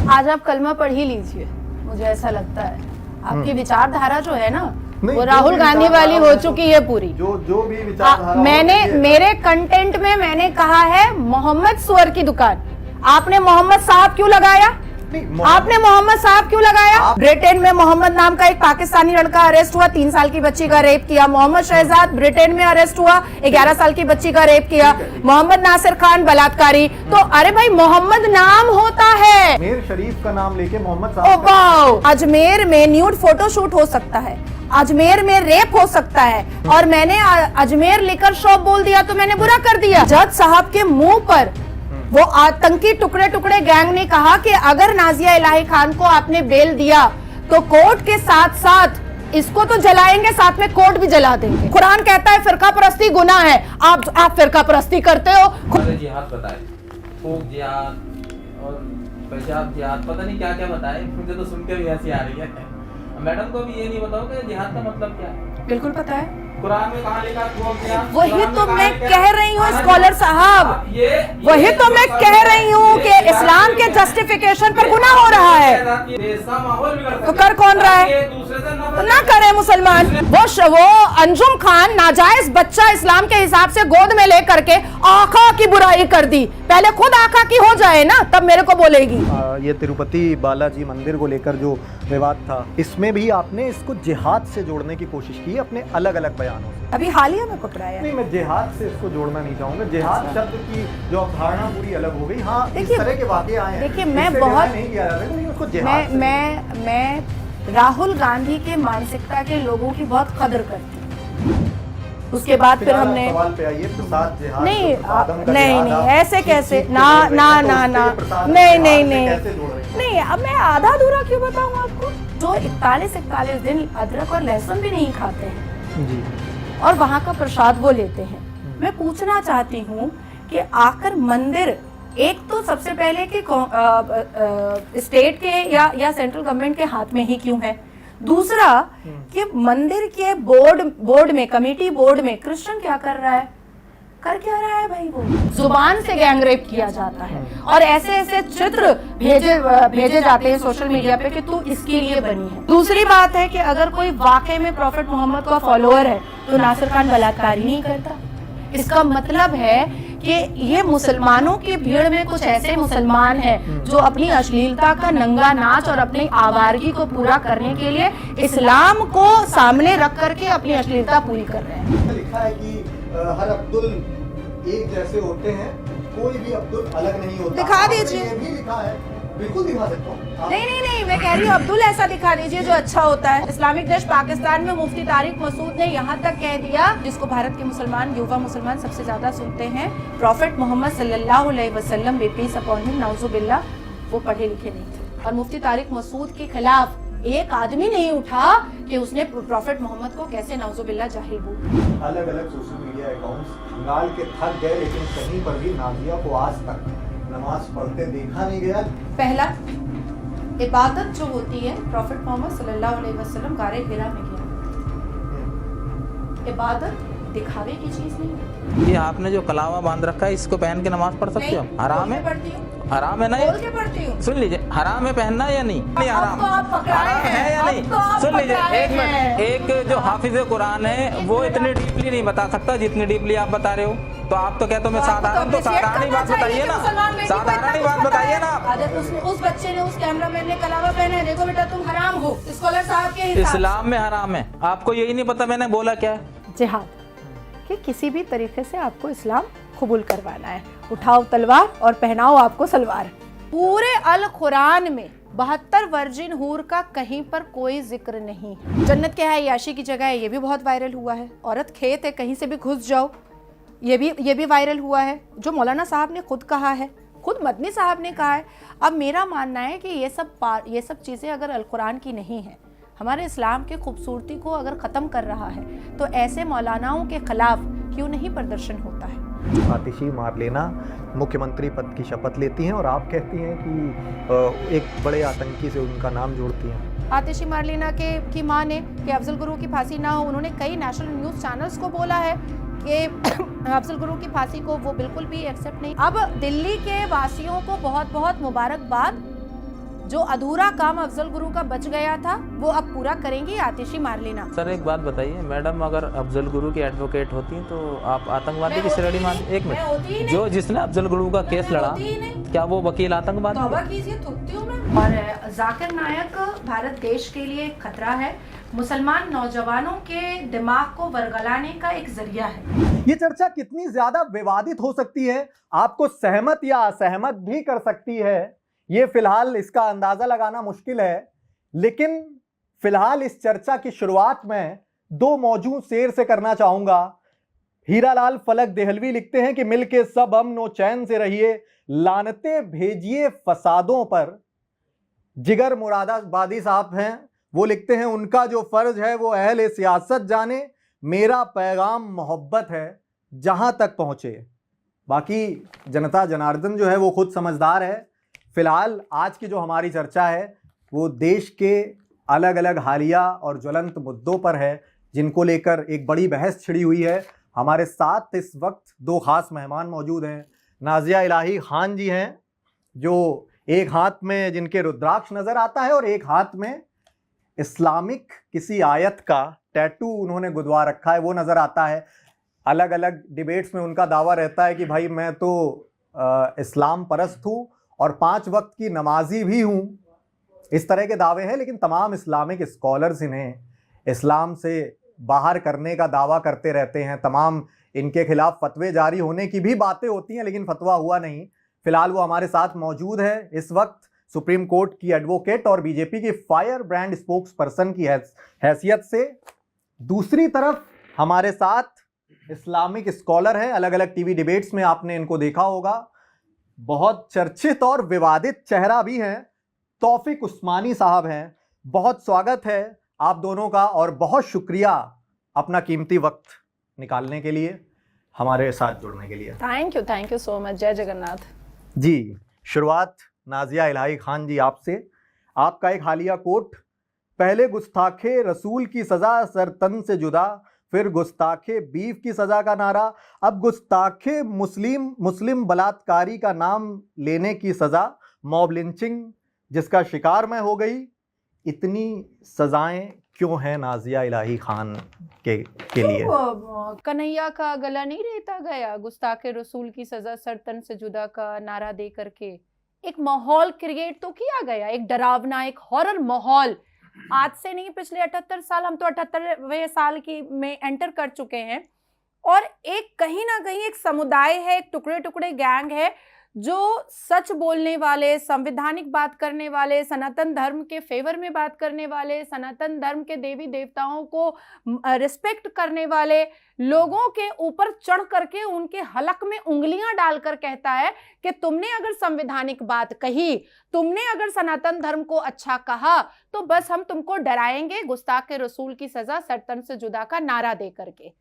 आज आप कलमा पढ़ ही लीजिए, मुझे ऐसा लगता है आपकी विचारधारा जो है ना वो राहुल गांधी वाली हो चुकी है पूरी। जो भी विचारधारा मैंने मेरे कंटेंट में मैंने कहा है मोहम्मद सुअर की दुकान, आपने मोहम्मद साहब क्यों लगाया? आपने मोहम्मद साहब क्यों लगाया? ब्रिटेन में मोहम्मद नाम का एक पाकिस्तानी लड़का अरेस्ट हुआ, 3 साल की बच्ची का रेप किया। मोहम्मद शहजाद ब्रिटेन में अरेस्ट हुआ, 11 साल की बच्ची का रेप किया। मोहम्मद नासिर खान बलात्कारी। तो अरे भाई मोहम्मद नाम होता है। अजमेर शरीफ का नाम लेके मोहम्मद ओ वाओ, अजमेर में न्यूड फोटोशूट हो सकता है, अजमेर में रेप हो सकता है, और मैंने अजमेर लिकर शॉप बोल दिया तो मैंने बुरा कर दिया। जज साहब के मुंह पर वो आतंकी टुकड़े टुकड़े गैंग ने कहा कि अगर नाजिया इलाही खान को आपने बेल दिया तो कोर्ट के साथ साथ इसको तो जलाएंगे, साथ में कोर्ट भी जला देंगे। कुरान कहता है फिरका परस्ती गुनाह है, आप फिरका परस्ती करते हो। जिहाद बताए, फूक जिहाद और पेशाब जिहाद, पता नहीं क्या क्या बताए, मुझे तो सुन के भी हंसी आ रही है। मैडम को भी ये नहीं बताओ कि जिहाद का मतलब क्या है? बिल्कुल पता है, कुरान में कहाँ लिखा? वही तो मैं कह रही हूँ स्कॉलर साहब, वही तो मैं कह रही हूँ कि इस्लाम के जस्टिफिकेशन पर गुनाह हो रहा है। तो कर कौन रहा है? तो ना करे मुसलमान। वो अंजुम खान नाजायज बच्चा इस्लाम के हिसाब से गोद में लेकर के आका की बुराई कर दी, पहले खुद आका की हो जाए ना तब मेरे को बोलेगी। ये तिरुपति बालाजी मंदिर को लेकर जो विवाद था, इसमें भी आपने इसको जिहाद से जोड़ने की कोशिश की अपने अलग अलग बयानों से। अभी हालिया में पकड़ा है। नहीं, मैं जिहाद से इसको जोड़ना नहीं चाहूंगा। जिहाद शब्द की जो अवधारणा पूरी अलग हो गई। हाँ, इस तरह के वाक़े आए हैं। देखिए मैं बहुत नहीं किया जाता, लेकिन उसको जिहाद से मैं राहुल गांधी के मानसिकता के लोगों की बहुत कदर करती हूँ। उसके बाद फिर हमने सवाल पे आइए, प्रसाद जिहाद नहीं ऐसे कैसे ना नहीं अब मैं आधा अधूरा क्यों बताऊँ आपको? जो 41 दिन अदरक और लहसुन भी नहीं खाते हैं जी, और वहाँ का प्रसाद वो लेते हैं। मैं पूछना चाहती हूँ कि आकर मंदिर, एक तो सबसे पहले कि स्टेट के या सेंट्रल गवर्नमेंट के हाथ में ही क्यों है? दूसरा कि मंदिर के बोर्ड में, कमेटी बोर्ड में कृष्ण क्या कर रहा है? कर क्या रहा है भाई? वो जुबान से गैंगरेप किया जाता है और ऐसे ऐसे चित्र भेजे जाते हैं सोशल मीडिया पे कि तू इसके लिए बनी है। दूसरी बात है कि अगर कोई वाकई में प्रॉफेट मोहम्मद का फॉलोअर है तो नासिर खान बलात्कार ही नहीं करता। इसका मतलब है कि ये मुसलमानों की भीड़ में कुछ ऐसे मुसलमान हैं जो अपनी अश्लीलता का नंगा नाच और अपनी आवारगी को पूरा करने के लिए इस्लाम को सामने रख करके अपनी अश्लीलता पूरी कर रहे हैं। लिखा है कि हर अब्दुल एक जैसे होते हैं, कोई भी अब्दुल अलग नहीं होता। दिखा दीजिए। ये भी लिखा है, बिल्कुल दिखा सकता हूँ। नहीं मैं कह रही हूँ अब्दुल ऐसा दिखा दीजिए जो अच्छा होता है। इस्लामिक देश पाकिस्तान में मुफ्ती तारिक मसूद ने यहाँ तक कह दिया, जिसको भारत के मुसलमान, युवा मुसलमान सबसे ज्यादा सुनते हैं, प्रॉफेट मोहम्मद सल्लल्लाहु अलैहि वसल्लम बे पीस अपॉन हिम नाउजुबिल्लाह, वो पढ़े लिखे नहीं थे। और मुफ्ती तारिक मसूद के खिलाफ एक आदमी नहीं उठा कि उसने प्रॉफेट मोहम्मद को कैसे नाउजुबिल्लाह जाहिल बोला। अलग अलग सोशल मीडिया अकाउंट्स गाल के थक गए, लेकिन कहीं पर भी नाजिया को आज तक नमाज पढ़ते देखा नहीं गया। पहला, इबादत जो होती है प्रॉफेट मोहम्मद सल्लल्लाहु अलैहि वसल्लम गारे हिरा में किया। इबादत दिखावे की चीज नहीं। ये आपने जो कलावा बांध रखा है, इसको पहन के नमाज पढ़ सकते हो? हराम है? हराम है? नहीं, सुन लीजिए, हराम है पहनना या नहीं? नहीं हराम है या नहीं? सुन लीजिए एक मिनट, एक जो हाफिज कुरान है वो इतनी डीपली नहीं बता सकता जितनी डीपली आप बता रहे हो। तो आप तो कहते हो मैं साधारण, तो साधारण ही बात बताइए ना, साधारण ही बात बताइए ना। उस बच्चे ने, उस कैमरामैन ने कलावा पहना है, देखो बेटा तुम हराम हो स्कॉलर साहब के हिसाब। इस्लाम में हराम है, आपको यही नहीं पता मैंने बोला क्या है? जिहाद कि किसी भी तरीके से आपको इस्लाम कबूल करवाना है, उठाओ तलवार और पहनाओ आपको सलवार। पूरे अल कुरान में 72 वर्जिन हूर का कहीं पर कोई जिक्र नहीं है। जन्नत क्या है? याशी की जगह है, ये भी बहुत वायरल हुआ है। औरत खेत है, कहीं से भी घुस जाओ, ये भी वायरल हुआ है, जो मौलाना साहब ने खुद कहा है, खुद मदनी साहब ने कहा है। अब मेरा मानना है कि ये सब चीज़ें अगर अल कुरान की नहीं है, हमारे इस्लाम की खूबसूरती को अगर ख़त्म कर रहा है, तो ऐसे मौलानाओं के खिलाफ क्यों नहीं प्रदर्शन होता है? आतिशी मारलेना मुख्यमंत्री पद की शपथ लेती हैं और आप कहती हैं कि एक बड़े आतंकी से उनका नाम जोड़ती हैं। आतिशी मारलेना की मां ने कि अफजल गुरु की फांसी ना हो, उन्होंने कई नेशनल न्यूज़ चैनल्स को बोला है कि अफजल गुरु की फांसी को वो बिल्कुल भी एक्सेप्ट नहीं। अब दिल्ली के वासियों को बहुत बहुत मुबारकबाद जो अधूरा काम अफजल गुरु का बच गया था वो अब पूरा करेंगी आतिशी मार्लिना। सर एक बात बताइए मैडम, अगर अफजल गुरु की एडवोकेट होती हैं तो आप आतंकवादी की श्रेणी मान, एक मिनट, जो जिसने अफजल गुरु का केस लड़ा क्या वो वकील आतंकवादी? तौबा कीजिए, थूकती हूं मैं। और जाकिर नायक भारत देश के लिए खतरा है, मुसलमान नौजवानों के दिमाग को वरगलाने का एक जरिया है। ये चर्चा कितनी ज्यादा विवादित हो सकती है, आपको सहमत या असहमत भी कर सकती है, ये फिलहाल इसका अंदाजा लगाना मुश्किल है। लेकिन फिलहाल इस चर्चा की शुरुआत में दो मौजू शेर से करना चाहूंगा। हीरालाल फलक देहलवी लिखते हैं कि मिलके सब अमन व चैन से रहिए, लानते भेजिए फसादों पर। जिगर मुरादाबादी साहब हैं, वो लिखते हैं उनका जो फर्ज है वो अहले सियासत जाने, मेरा पैगाम मोहब्बत है जहां तक पहुंचे। बाकी जनता जनार्दन जो है वो खुद समझदार है। फिलहाल आज की जो हमारी चर्चा है वो देश के अलग अलग हालिया और ज्वलंत मुद्दों पर है, जिनको लेकर एक बड़ी बहस छिड़ी हुई है। हमारे साथ इस वक्त दो खास मेहमान मौजूद हैं। नाजिया इलाही खान जी हैं, जो एक हाथ में जिनके रुद्राक्ष नज़र आता है और एक हाथ में इस्लामिक किसी आयत का टैटू उन्होंने गुदवा रखा है, वो नज़र आता है। अलग अलग डिबेट्स में उनका दावा रहता है कि भाई मैं तो इस्लाम परस्त हूँ और 5 वक्त की नमाजी भी हूँ, इस तरह के दावे हैं। लेकिन तमाम इस्लामिक स्कॉलर्स इन्हें इस्लाम से बाहर करने का दावा करते रहते हैं। तमाम इनके खिलाफ फतवे जारी होने की भी बातें होती हैं, लेकिन फतवा हुआ नहीं। फिलहाल वो हमारे साथ मौजूद है इस वक्त, सुप्रीम कोर्ट की एडवोकेट और बीजेपी की फायर ब्रांड स्पोक्स पर्सन की हैसियत से। दूसरी तरफ हमारे साथ इस्लामिक स्कॉलर है, अलग अलग टीवी डिबेट्स में आपने इनको देखा होगा, बहुत चर्चित और विवादित चेहरा भी हैं, तौफिक उस्मानी साहब हैं। बहुत स्वागत है आप दोनों का और बहुत शुक्रिया अपना कीमती वक्त निकालने के लिए, हमारे साथ जुड़ने के लिए। Thank you so much. जय जगन्नाथ जी। शुरुआत नाजिया इलाही खान जी आपसे। आपका एक हालिया कोट, पहले गुस्ताखे रसूल की सज़ा सर तन से जुदा, फिर गुस्ताखे बीफ की सज़ा का नारा, अब गुस्ताखे मुस्लिम बलात्कारी का नाम लेने की सज़ा, मॉब लिंचिंग जिसका शिकार मैं हो गई। इतनी सज़ाएं क्यों हैं नाजिया इलाही खान के लिए? कन्हैया का गला नहीं रहता गया, गुस्ताखे रसूल की सज़ा सर तन से जुदा का नारा दे करके एक माहौल क्रिएट तो किया गया, एक डरावना, एक हॉरर माहौल। आज से नहीं, पिछले 78 साल, हम तो 78वें साल की में एंटर कर चुके हैं। और एक कहीं ना कहीं एक समुदाय है, एक टुकड़े टुकड़े गैंग है जो सच बोलने वाले, संवैधानिक बात करने वाले, सनातन धर्म के फेवर में बात करने वाले, सनातन धर्म के देवी देवताओं को रिस्पेक्ट करने वाले लोगों के ऊपर चढ़ करके उनके हलक में उंगलियां डालकर कहता है कि तुमने अगर संवैधानिक बात कही, तुमने अगर सनातन धर्म को अच्छा कहा, तो बस हम तुमको डराएंगे गुस्ताख के रसूल की सजा सरतन से जुदा का नारा दे करके।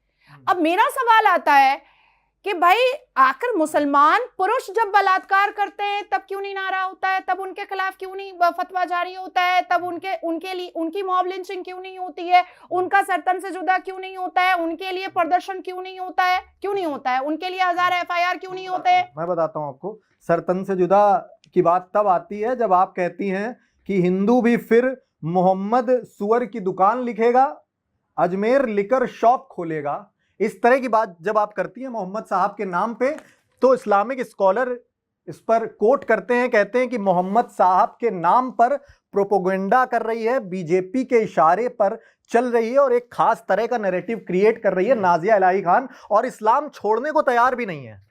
अब मेरा सवाल आता है कि भाई आखिर मुसलमान पुरुष जब बलात्कार करते हैं तब क्यों नहीं नारा होता है, तब उनके खिलाफ क्यों नहीं फतवा जारी होता है, तब उनके लिए उनकी मॉब लिंचिंग क्यों नहीं होती है, उनका सरतन से जुदा क्यों नहीं होता है, उनके लिए प्रदर्शन क्यों नहीं होता है, उनके लिए 1000 FIR क्यों नहीं होते हैं? मैं बताता हूँ आपको। सरतन से जुदा की बात तब आती है जब आप कहती हैं कि हिंदू भी फिर मोहम्मद सुअर की दुकान लिखेगा, अजमेर लिकर शॉप खोलेगा। इस तरह की बात जब आप करती हैं मोहम्मद साहब के नाम पे, तो इस्लामिक स्कॉलर इस पर कोट करते हैं, कहते हैं कि मोहम्मद साहब के नाम पर प्रोपोगेंडा कर रही है, बीजेपी के इशारे पर चल रही है और एक खास तरह का नैरेटिव क्रिएट कर रही है नाजिया इलाही खान, और इस्लाम छोड़ने को तैयार भी नहीं है।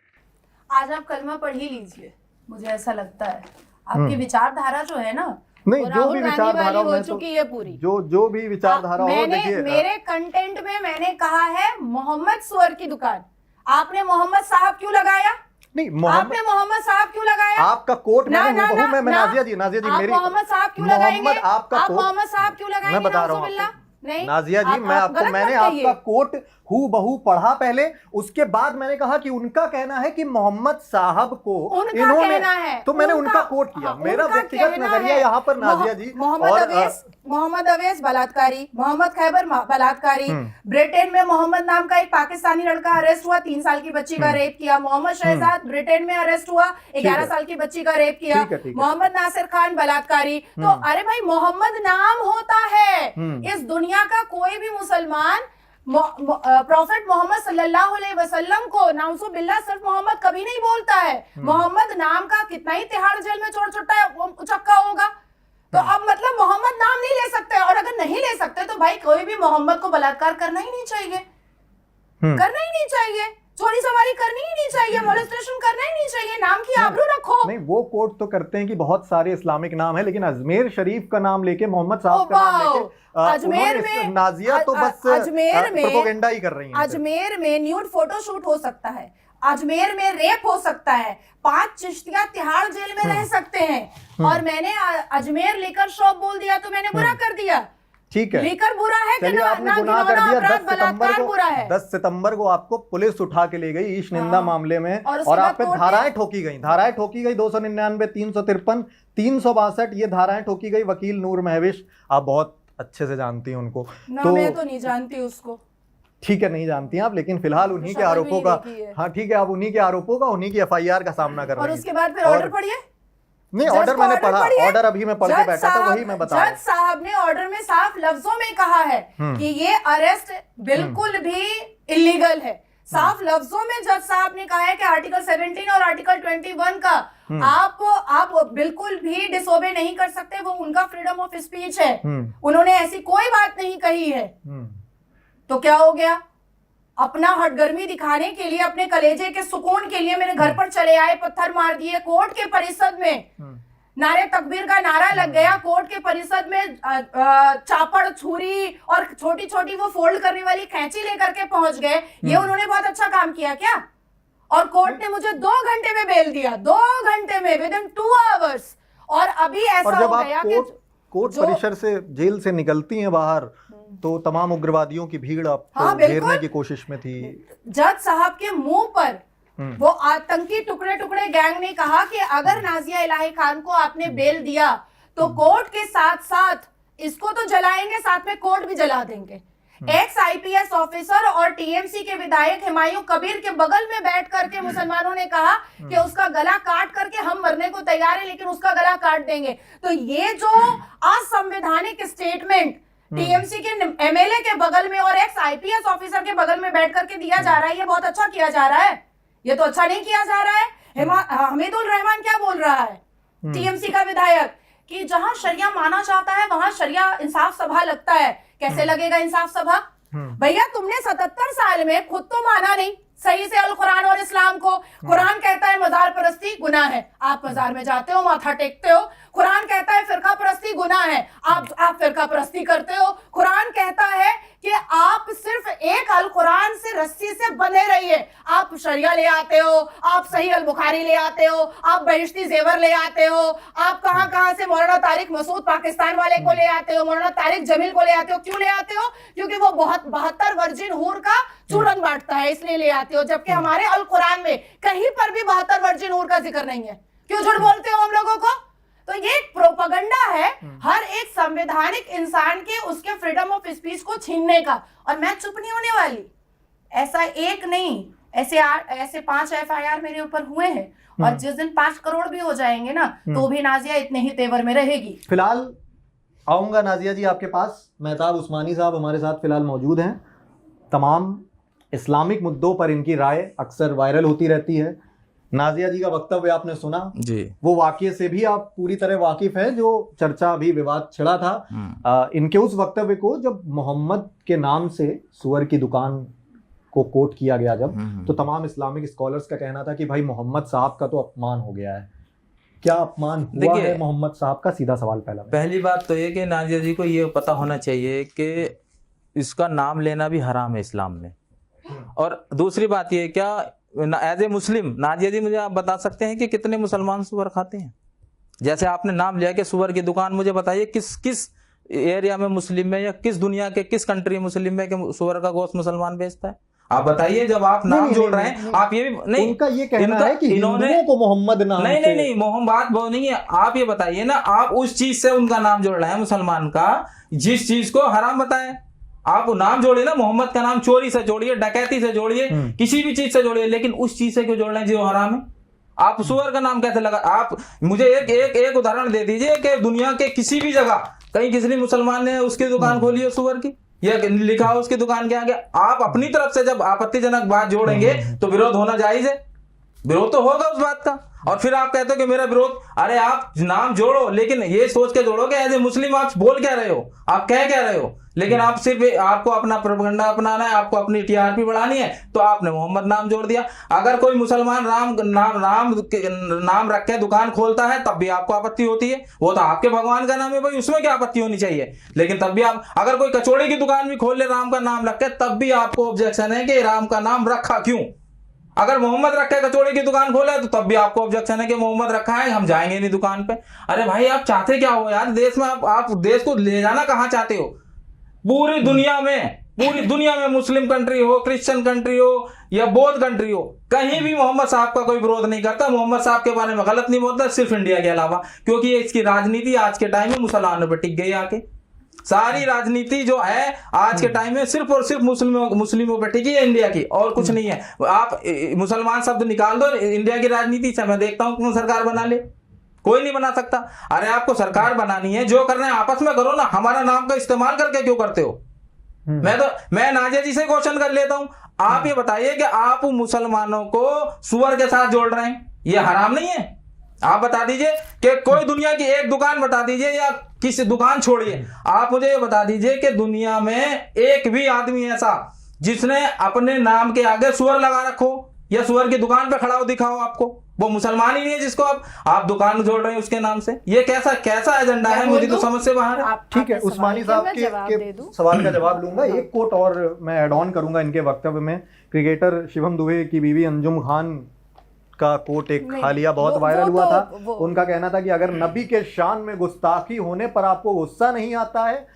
आज आप कलमा पढ़ ही लीजिए, मुझे ऐसा लगता है आपकी विचारधारा जो है ना, नहीं, जो भी विचारधारा हो चुकी है पूरी, जो भी विचारधारा हो, देखिए मेरे कंटेंट में मैंने कहा है मोहम्मद सुअर की दुकान, आपने मोहम्मद साहब क्यों लगाया? नहीं, आपने मोहम्मद साहब क्यों लगाया? आपका कोट मैं नाजिया जी मेरी मोहम्मद साहब क्यों लगाएंगे? आपका मोहम्मद साहब क्यों लगाएंगे? मैं बता रहा हूँ नहीं नाजिया जी, मैंने आपका कोट हू बहू पढ़ा पहले, उसके बाद मैंने कहा कि उनका कहना है कि मोहम्मद साहब को इन्होंने, तो मैंने उनका कोट किया। मेरा व्यक्तिगत नजरिया यहाँ पर नाजिया जी, मोहम्मद अवैस बलात्कारी, मोहम्मद खैबर बलात्कारी, ब्रिटेन में मोहम्मद नाम का एक पाकिस्तानी लड़का अरेस्ट हुआ, 3 साल की बच्ची का रेप किया। मोहम्मद शहजाद ब्रिटेन में अरेस्ट हुआ, 11 साल की बच्ची का रेप किया। मोहम्मद नासिर खान बलात्कारी। तो अरे भाई मोहम्मद नाम होता है। इस दुनिया का कोई भी मुसलमान प्रॉफेट मोहम्मद सल्लल्लाहु अलैहि वसल्लम को नाउज़ु बिल्लाह सिर्फ मोहम्मद कभी नहीं बोलता है। मोहम्मद नाम का कितना ही तिहाड़ जेल में चोर चक्का होगा। तो अब मतलब मोहम्मद नाम नहीं ले सकते, और अगर नहीं ले सकते तो भाई कोई भी मोहम्मद को बलात्कार करना ही नहीं चाहिए, करना ही नहीं चाहिए, चोरी सवारी करनी ही नहीं चाहिए, मोलेस्टेशन करना ही नहीं चाहिए, नाम की आबरू रखो। नहीं, वो कोट तो करते हैं कि बहुत सारे इस्लामिक नाम है, लेकिन अजमेर शरीफ का नाम लेके, मोहम्मद साहब का नाम लेके अजमेर में नाजिया तो बस प्रोपेगेंडा ही कर रही हैं। अजमेर में न्यूड फोटोशूट हो सकता है, अजमेर में रेप हो सकता है, 5 चिश्तिया तिहाड़ जेल में रह सकते हैं, और मैंने अजमेर लेकर शॉप बोल दिया तो मैंने बुरा कर दिया। ठीक है, लेकर बुरा है कि आपने गुनाह कर दिया। 10 सितंबर को आपको पुलिस उठा के ले गई ईश निंदा मामले में, और आप पे धाराएं ठोकी गई, 299, 353, 362 ये धाराएं ठोकी गई। वकील नूर महविश, आप बहुत अच्छे से जानती हैं उनको। तो मैं तो नहीं जानती उसको। ठीक है, नहीं जानती हैं आप, लेकिन फिलहाल उन्हीं के आरोपों का, हाँ ठीक है, आप उन्हीं के आरोपों का, उन्हीं की FIR का सामना कर रहे हैं। और उसके बाद फिर ऑर्डर पढ़िए। नहीं, ऑर्डर मैंने पढ़ा, ऑर्डर अभी मैं पढ़ के बैठा था, वही मैं बता रहा हूं। जज साहब ने ऑर्डर में साफ लफ्जों में कहा है कि ये अरेस्ट बिल्कुल भी इलीगल है। साफ लफ्जों में जज साहब ने कहा है कि आर्टिकल 17 और आर्टिकल 21 का आप बिल्कुल भी डिसोबे नहीं कर सकते, वो उनका फ्रीडम ऑफ स्पीच है। उन्होंने ऐसी कोई बात नहीं कही है। तो क्या हो गया, अपना हटगर्मी दिखाने के लिए, अपने कलेजे के सुकून के लिए मेरे घर पर चले आए, पत्थर मार दिए, कोर्ट के परिसर में नारे तकबीर का नारा लग गया, कोर्ट के परिसर में चापड़, छुरी और छोटी छोटी वो फोल्ड करने वाली कैंची लेकर के पहुंच गए। ये उन्होंने बहुत अच्छा काम किया क्या? और कोर्ट ने मुझे 2 घंटे में बेल दिया, 2 घंटे में, विदिन 2 आवर्स। और अभी ऐसा हो गया कि कोर्ट परिसर से, जेल से निकलती हैं बाहर तो तमाम उग्रवादियों की भीड़ आपको घेरने की कोशिश में थी। जज साहब के मुंह पर वो आतंकी टुकड़े टुकड़े गैंग ने कहा कि अगर नाजिया इलाही खान को आपने बेल दिया तो कोर्ट के साथ साथ इसको तो जलाएंगे, साथ में कोर्ट भी जला देंगे। एक्स IPS ऑफिसर और TMC के विधायक हुमायूं कबीर के बगल में बैठ करके मुसलमानों ने कहा कि उसका गला काट करके हम मरने को तैयार है, लेकिन उसका गला काट देंगे। तो ये जो असंवैधानिक स्टेटमेंट TMC के MLA के बगल में और एक्स IPS ऑफिसर के बगल में बैठ करके दिया जा रहा है, ये बहुत अच्छा किया जा रहा है। ये तो अच्छा नहीं किया जा रहा है। हमीदुल रहमान क्या बोल रहा है, TMC का विधायक, कि जहां शरिया माना जाता है वहां शरिया इंसाफ सभा लगता है। कैसे लगेगा इंसाफ सभा? भैया तुमने 77 साल में खुद तो माना नहीं सही से अल कुरान और इस्लाम को। कुरान कहता है मजार परस्ती गुनाह है, आप मजार में जाते हो, माथा टेकते हो। कुरान कहता है फिरका परस्ती गुनाह है, आप फिरका परस्ती करते हो। कुरान कहता है कि आप सिर्फ एक अल कुरान से रस्सी से बंधे रहिए। आप शरिया ले आते हो, आप सही अल बुखारी ले आते हो, आप बहिश्ती जेवर ले आते हो, आप कहां से मौलाना तारिक मसूद पाकिस्तान वाले को ले आते हो, मौलाना तारिक जमील को ले आते हो। क्यों ले आते हो? क्योंकि वो 72 वर्जिन हूर का चूरन बांटता है, इसलिए ले आते हो। जबकि हमारे अल कुरान में कहीं पर भी 72 वर्जिन हूर का जिक्र नहीं है। क्यों झूठ बोलते हो हम लोगों को? तो ये प्रोपेगेंडा है हर एक संवैधानिक इंसान के उसके फ्रीडम ऑफ स्पीच को छीनने का। और मैं चुप नहीं होने वाली। ऐसा एक नहीं, ऐसे 5 FIR मेरे ऊपर हुए हैं, और जिस दिन 5 करोड़ भी हो जाएंगे ना तो भी नाजिया इतने ही तेवर में रहेगी। फिलहाल आऊंगा नाजिया जी आपके पास। मेहताब उस्मानी साहब हमारे साथ फिलहाल मौजूद हैं। तमाम इस्लामिक मुद्दों पर इनकी राय अक्सर वायरल होती रहती है। नाजिया जी का वक्तव्य आपने सुना जी, वो वाकये से भी आप पूरी तरह वाकिफ हैं जो चर्चा अभी विवाद छिड़ा था। इनके उस वक्तव्य को जब मोहम्मद के नाम से सुअर की दुकान को कोट किया गया जब, तो तमाम इस्लामिक स्कॉलर्स का कहना था कि भाई मोहम्मद साहब का तो अपमान हो गया है। क्या अपमान हुआ है मोहम्मद साहब का? सीधा सवाल पहली बात तो ये कि नाजिया जी को ये पता होना चाहिए कि इसका नाम लेना भी हराम है इस्लाम में। और दूसरी बात ये, क्या एज ए मुस्लिम नाजिया जी मुझे आप बता सकते हैं कि कितने मुसलमान सुअर खाते हैं? जैसे आपने नाम लिया कि सुअर की दुकान, मुझे बताइए किस एरिया में मुस्लिम में या किस दुनिया के किस कंट्री मुस्लिम में कि सुअर का गोश्त मुसलमान बेचता है? आप बताइए, जब आप नाम जोड़ रहे हैं, आप ये भी नहीं, उनका ये कहना है कि हिंदुओं को मोहम्मद नाम नहीं मोहम्मद वो नहीं है। आप ये बताइए ना, आप उस चीज से उनका नाम जोड़ रहे हैं मुसलमान का, जिस चीज को हराम बताएं। आप नाम जोड़िए ना, मोहम्मद का नाम चोरी से जोड़िए, डकैती से जोड़िए, किसी भी चीज से जोड़िए, लेकिन उस चीज से क्यों जोड़ रहे हैं जो हराम है? आप सुअर का नाम कैसे लगा? आप मुझे एक उदाहरण दे दीजिए कि दुनिया के किसी भी जगह कहीं किसी मुसलमान ने उसकी दुकान खोली है सुअर की, या लिखा हो उसकी दुकान के आगे। आप अपनी तरफ से जब आपत्तिजनक बात जोड़ेंगे तो विरोध होना जायज है, विरोध तो होगा उस बात का। और फिर आप कहते हो कि मेरा विरोध, अरे आप नाम जोड़ो, लेकिन ये सोच के जोड़ो कि एज ए मुस्लिम आप बोल क्या रहे हो, आप कह क्या रहे हो। लेकिन आप सिर्फ आपको अपना प्रोपेगेंडा अपनाना है, आपको अपनी टीआरपी बढ़ानी है, तो आपने मोहम्मद नाम जोड़ दिया। अगर कोई मुसलमान नाम रख के दुकान खोलता है तब भी आपको आपत्ति होती है, वो तो आपके भगवान का नाम है भाई, उसमें क्या आपत्ति होनी चाहिए। लेकिन तब भी आप, अगर कोई कचौड़ी की दुकान भी खोल ले राम का नाम रख के, तब भी आपको ऑब्जेक्शन है कि राम का नाम रखा क्यों। अगर मोहम्मद रखे कचौड़ी की दुकान खोले तो तब भी आपको ऑब्जेक्शन है कि मोहम्मद रखा है, हम जाएंगे नहीं दुकान पे। अरे भाई, आप चाहते क्या हो यार देश में? आप देश को ले जाना कहाँ चाहते हो? पूरी दुनिया में मुस्लिम कंट्री हो, क्रिश्चियन कंट्री हो या बौद्ध कंट्री हो, कहीं भी मोहम्मद साहब का कोई विरोध नहीं करता, मोहम्मद साहब के बारे में गलत नहीं बोलता, सिर्फ इंडिया के अलावा। क्योंकि ये इसकी राजनीति आज के टाइम में मुसलमानों पर टिक गई आके। सारी राजनीति जो है आज के टाइम में सिर्फ और सिर्फ मुस्लिमों पर टिकी है इंडिया की, और कुछ नहीं है। आप मुसलमान शब्द निकाल दो इंडिया की राजनीति से, मैं देखता हूं कौन सरकार बना ले, कोई नहीं बना सकता। अरे आपको सरकार बनानी है, जो करना है आपस में करो ना, हमारा नाम का इस्तेमाल करके क्यों करते हो? मैं नाजिया जी से क्वेश्चन कर लेता हूं, आप ये बताइए कि आप मुसलमानों को सुअर के साथ जोड़ रहे हैं, ये हराम नहीं है? आप बता दीजिए कि कोई दुनिया की एक दुकान बता दीजिए, या किसी दुकान छोड़िए, आप मुझे ये बता दीजिए कि दुनिया में एक भी आदमी ऐसा जिसने अपने नाम के आगे सुअर लगा रखो या सुअर की दुकान पे खड़ा हो दिखाओ आपको, वो मुसलमान ही नहीं है जिसको आप दुकान जोड़ रहे हैं उसके नाम से। ये कैसा एजेंडा है? मुझे तो समझ से बाहर है। ठीक है, उस्मानी साहब के सवाल का जवाब लूंगा। एक कोट और मैं ऐड ऑन करूंगा इनके वक्तव्य में। क्रिकेटर शिवम दुबे की बीवी अंजुम खान का कोट एक हालिया बहुत वायरल हुआ था। उनका कहना था कि अगर नबी के शान में गुस्ताखी होने पर आपको गुस्सा नहीं आता है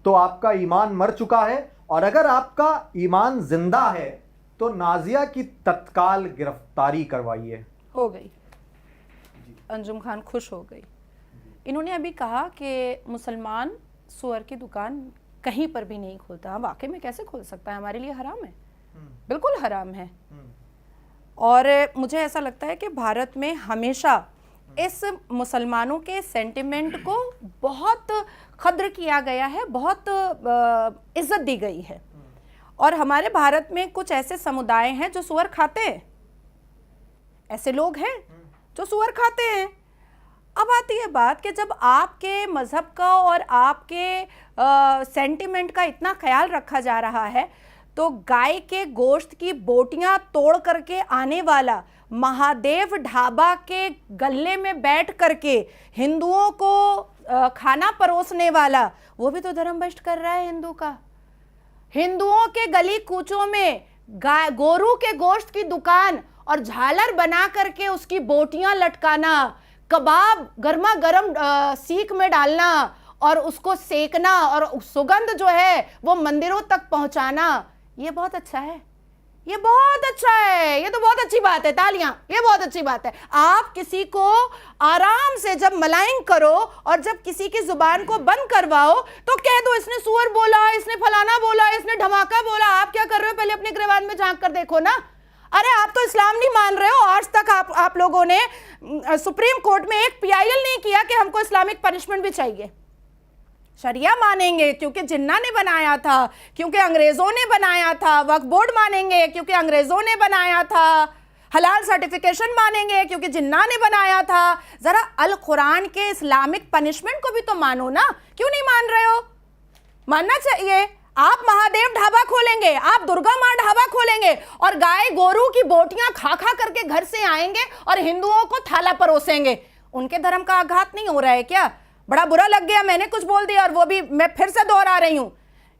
तो आपका ईमान मर चुका है, और अगर आपका ईमान जिंदा है तो नाजिया की तत्काल गिरफ्तारी करवाइए। हो गई, अंजुम खान खुश हो गई। इन्होंने अभी कहा कि मुसलमान सुअर की दुकान कहीं पर भी नहीं खोलता। वाकई में कैसे खोल सकता है? हमारे लिए हराम है, बिल्कुल हराम है। और मुझे ऐसा लगता है कि भारत में हमेशा इस मुसलमानों के सेंटिमेंट को बहुत कद्र किया गया है, बहुत इज्जत दी गई है। और हमारे भारत में कुछ ऐसे समुदाय हैं जो सुअर खाते हैं, ऐसे लोग हैं जो सुअर खाते हैं। अब आती है बात कि जब आपके मज़हब का और आपके सेंटिमेंट का इतना ख्याल रखा जा रहा है, तो गाय के गोश्त की बोटियां तोड़ करके आने वाला महादेव ढाबा के गल्ले में बैठ करके हिंदुओं को खाना परोसने वाला, वो भी तो धर्म भ्रष्ट कर रहा है हिंदू का। हिंदुओं के गली कूचों में गोरू के गोश्त की दुकान और झालर बना करके उसकी बोटियां लटकाना, कबाब गर्मा गर्म सीख में डालना और उसको सेकना, और सुगंध जो है वो मंदिरों तक पहुंचाना, ये बहुत अच्छा है, ये बहुत अच्छा है, ये तो बहुत अच्छी बात है, तालियां, ये बहुत अच्छी बात है। आप किसी को आराम से जब मलाइंग करो और जब किसी की जुबान को बंद करवाओ तो कह दो इसने सुअर बोला, इसने फलाना बोला, इसने धमाका बोला। आप क्या कर रहे हो? पहले अपने गिरबान में झांक कर देखो ना। अरे आप तो इस्लाम नहीं मान रहे हो। आज तक आप लोगों ने सुप्रीम कोर्ट में एक पीआईएल नहीं किया कि हमको इस्लामिक पनिशमेंट भी चाहिए। शरिया मानेंगे क्योंकि जिन्ना ने बनाया था, क्योंकि अंग्रेजों ने बनाया था। वक्फ बोर्ड मानेंगे क्योंकि अंग्रेजों ने बनाया था। हलाल सर्टिफिकेशन मानेंगे क्योंकि जिन्ना ने बनाया था। जरा अल कुरान के इस्लामिक पनिशमेंट को भी तो मानो ना, क्यों नहीं मान रहे हो? मानना चाहिए। आप महादेव ढाबा खोलेंगे, आप दुर्गा मां ढाबा खोलेंगे और गाय गोरू की बोटियां खा खा करके घर से आएंगे और हिंदुओं को थाला परोसेंगे। उनके धर्म का आघात नहीं हो रहा है क्या? बड़ा बुरा लग गया, मैंने कुछ बोल दिया और वो भी मैं फिर से दोहरा रही हूं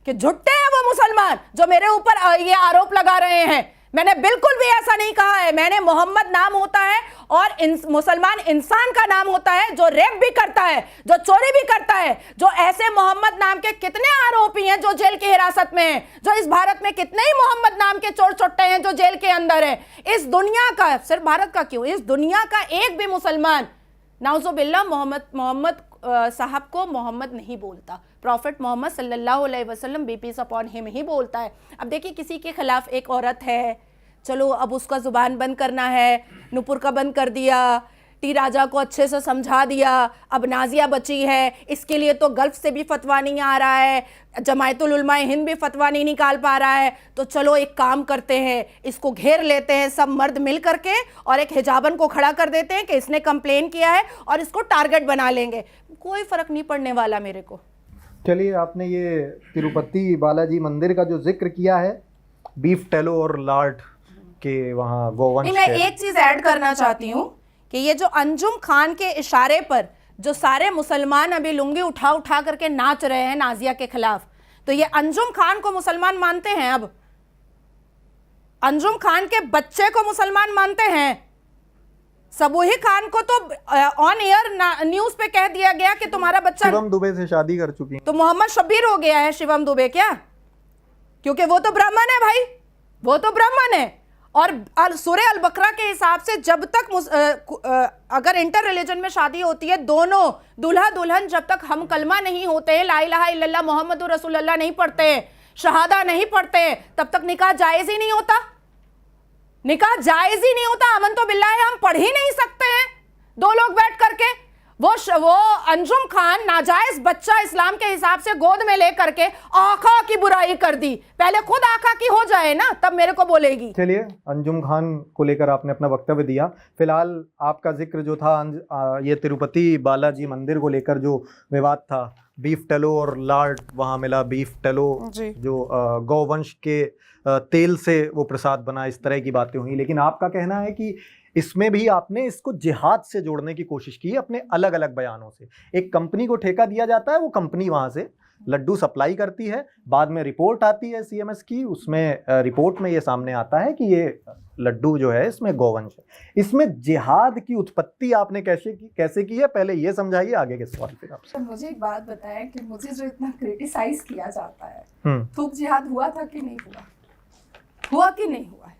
कि झुट्टे हैं वो मुसलमान जो मेरे ऊपर ये आरोप लगा रहे हैं। मैंने बिल्कुल भी ऐसा नहीं कहा है। मैंने मोहम्मद नाम होता है और मुसलमान इंसान का नाम होता है जो रेप भी करता है, जो चोरी भी करता है। जो ऐसे मोहम्मद नाम के कितने आरोपी हैं जो जेल की हिरासत में हैं, जो इस भारत में कितने ही मोहम्मद नाम के चोर चोट्टे हैं जो जेल के अंदर है। इस दुनिया का, सिर्फ भारत का क्यों, इस दुनिया का एक भी मुसलमान नाउजुबिल्लाह मोहम्मद साहब को मोहम्मद नहीं बोलता। प्रॉफिट मोहम्मद सल्लल्लाहु अलैहि वसल्लम बी पीस अपॉन हिम ही बोलता है। अब देखिए, किसी के खिलाफ एक औरत है, चलो अब उसका जुबान बंद करना है, नुपुर का बंद कर दिया, टी राजा को अच्छे से समझा दिया, अब नाजिया बची है, इसके लिए तो गल्फ से भी फतवा नहीं आ रहा है, जमायतुल उलमाए हिंद भी फतवा नहीं निकाल पा रहा है, तो चलो एक काम करते हैं, इसको घेर लेते हैं सब मर्द मिल करके और एक हिजाबन को खड़ा कर देते हैं कि इसने कंप्लेन किया है और इसको टारगेट बना लेंगे। कोई फर्क नहीं पड़ने वाला मेरे को। चलिए, आपने ये तिरुपति बालाजी मंदिर का जो जिक्र किया है, बीफ टेलो और लार्ड के वहाँ गोवंश, मैं एक चीज ऐड करना चाहती हूँ कि ये जो अंजुम खान के इशारे पर जो सारे मुसलमान अभी लुंगी उठा उठा करके नाच रहे हैं नाजिया के खिलाफ, तो ये अंजुम खान को मुसलमान मानते हैं? अब अंजुम खान के बच्चे को मुसलमान मानते हैं? सबूही खान को तो ऑन एयर न्यूज पे कह दिया गया कि तुम्हारा बच्चा शिवम दुबे से शादी कर चुकी है। तो मोहम्मद शब्बीर हो गया है शिवम दुबे क्या? क्योंकि वो तो ब्राह्मण है भाई, वो तो ब्राह्मण है। और सूरह अल बकरा के हिसाब से जब तक अगर इंटर रिलीजन में शादी होती है, दोनों दूल्हा दुल्हन जब तक हम कलमा नहीं होते, ला इलाहा इल्लल्लाह मोहम्मदुर रसूलुल्लाह नहीं पढ़ते, शहादा नहीं पढ़ते, तब तक निकाह जायज ही नहीं होता। निकाह जायज ही नहीं होता। अमन तो बिल्लाह है, हम पढ़ ही नहीं सकते हैं दो लोग बैठ करके। वो अंजुम खान नाजायज बच्चा इस्लाम के हिसाब से गोद में ले करके आका की बुराई कर दी। पहले खुद आका की हो जाए ना, तब मेरे को बोलेगी। चलिए, अंजुम खान को लेकर आपने अपना वक्तव्य दिया। फिलहाल आपका जिक्र जो था ये तिरुपति बालाजी मंदिर को लेकर जो विवाद था, बीफ टेलो और लार्ड वहाँ मिला, बीफ टेलो जो गौवंश के तेल से वो प्रसाद बना, इस तरह की बातें हुई। लेकिन आपका कहना है कि इसमें भी आपने इसको जिहाद से जोड़ने की कोशिश की अपने अलग अलग बयानों से। एक कंपनी को ठेका दिया जाता है, वो कंपनी वहां से लड्डू सप्लाई करती है, बाद में रिपोर्ट आती है सीएमएस की, उसमें रिपोर्ट में ये सामने आता है कि ये लड्डू जो है इसमें गौवंश है। इसमें जिहाद की उत्पत्ति आपने कैसे की है, पहले ये समझाइए, आगे के सवाल फिर आपसे। मुझे एक बात बताएं कि मुझे जो इतना क्रिटिसाइज किया जाता है, थूक जिहाद हुआ था कि नहीं हुआ, हुआ कि नहीं हुआ है,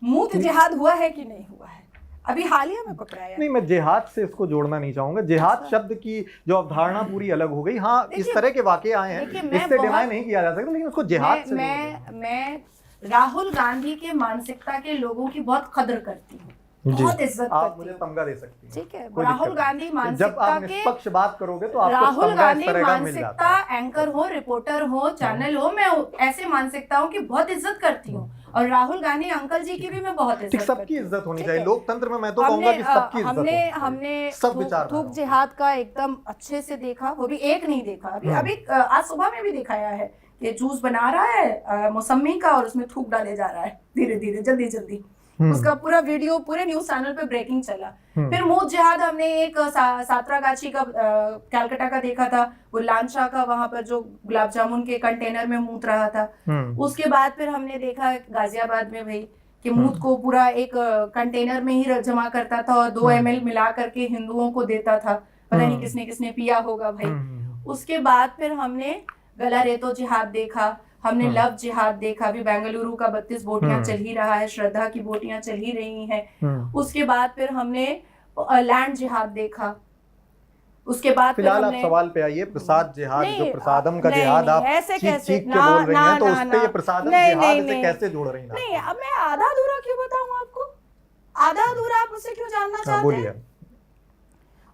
मूत जिहाद हुआ है कि नहीं हुआ है, अभी हालिया में पकड़ाया नहीं, मैं जिहाद से इसको जोड़ना नहीं चाहूंगा। जिहाद शब्द की जो अवधारणा पूरी अलग हो गई। हाँ, इस तरह के वाकये आए हैं, इससे डिनाई नहीं किया जा सकता, लेकिन उसको जिहाद से मैं राहुल गांधी के मानसिकता के लोगों की बहुत कदर करती हूँ, बहुत इज्जत करती हूँ। आप मुझे तमगा दे सकती हैं, ठीक है। राहुल गांधी मानसिकता जब आप निष्पक्ष बात करोगे तो आपको राहुल गांधी मानसिकता, एंकर हो, रिपोर्टर हो, चैनल हो, मैं ऐसे मानसिकताओं की बहुत इज्जत करती हूँ। और राहुल गांधी अंकल जी की भी मैं बहुत इज्जत, सबकी इज्जत होनी चाहिए लोकतंत्र में। मैं तो कहूंगा कि सबकी इज्जत होनी चाहिए। हमने सब विचार थूक जिहाद का एकदम अच्छे से देखा, वो भी एक नहीं देखा, अभी आज सुबह में भी दिखाया है कि जूस बना रहा है मौसमी का और उसमें थूक डाले जा रहा है धीरे धीरे, जल्दी जल्दी। उसका पूरा वीडियो पूरे न्यूज चैनल पे ब्रेकिंग चला। फिर मूत जिहाद हमने एक सातरागाछी का कलकत्ता का देखा था, वो लांचा का वहां पर जो गुलाब जामुन के कंटेनर में मूत रहा था। उसके बाद फिर हमने देखा गाजियाबाद में भाई कि मूत को पूरा एक कंटेनर में ही जमा करता था और 2 ml मिला करके हिंदुओं को देता था, पता नहीं किसने किसने पिया होगा भाई। उसके बाद फिर हमने गला रेतो जिहाद देखा, हमने लव जिहाद देखा, अभी बेंगलुरु का 32 बोटियां चल ही रहा है, श्रद्धा की बोटियां चल ही रही हैं। उसके बाद फिर हमने लैंड जिहाद देखा। उसके बाद फिलहाल आप सवाल पे आइए, प्रसाद जिहाद, जो प्रसादम का जिहाद आप चीख के बोल रही हैं, तो उस पे ये प्रसादम जिहाद से कैसे जोड़ रही हैं? नहीं, अब मैं आधा अधूरा क्यों बताऊं आपको, आधा अधूरा आप मुझसे क्यों जानना चाहते हैं?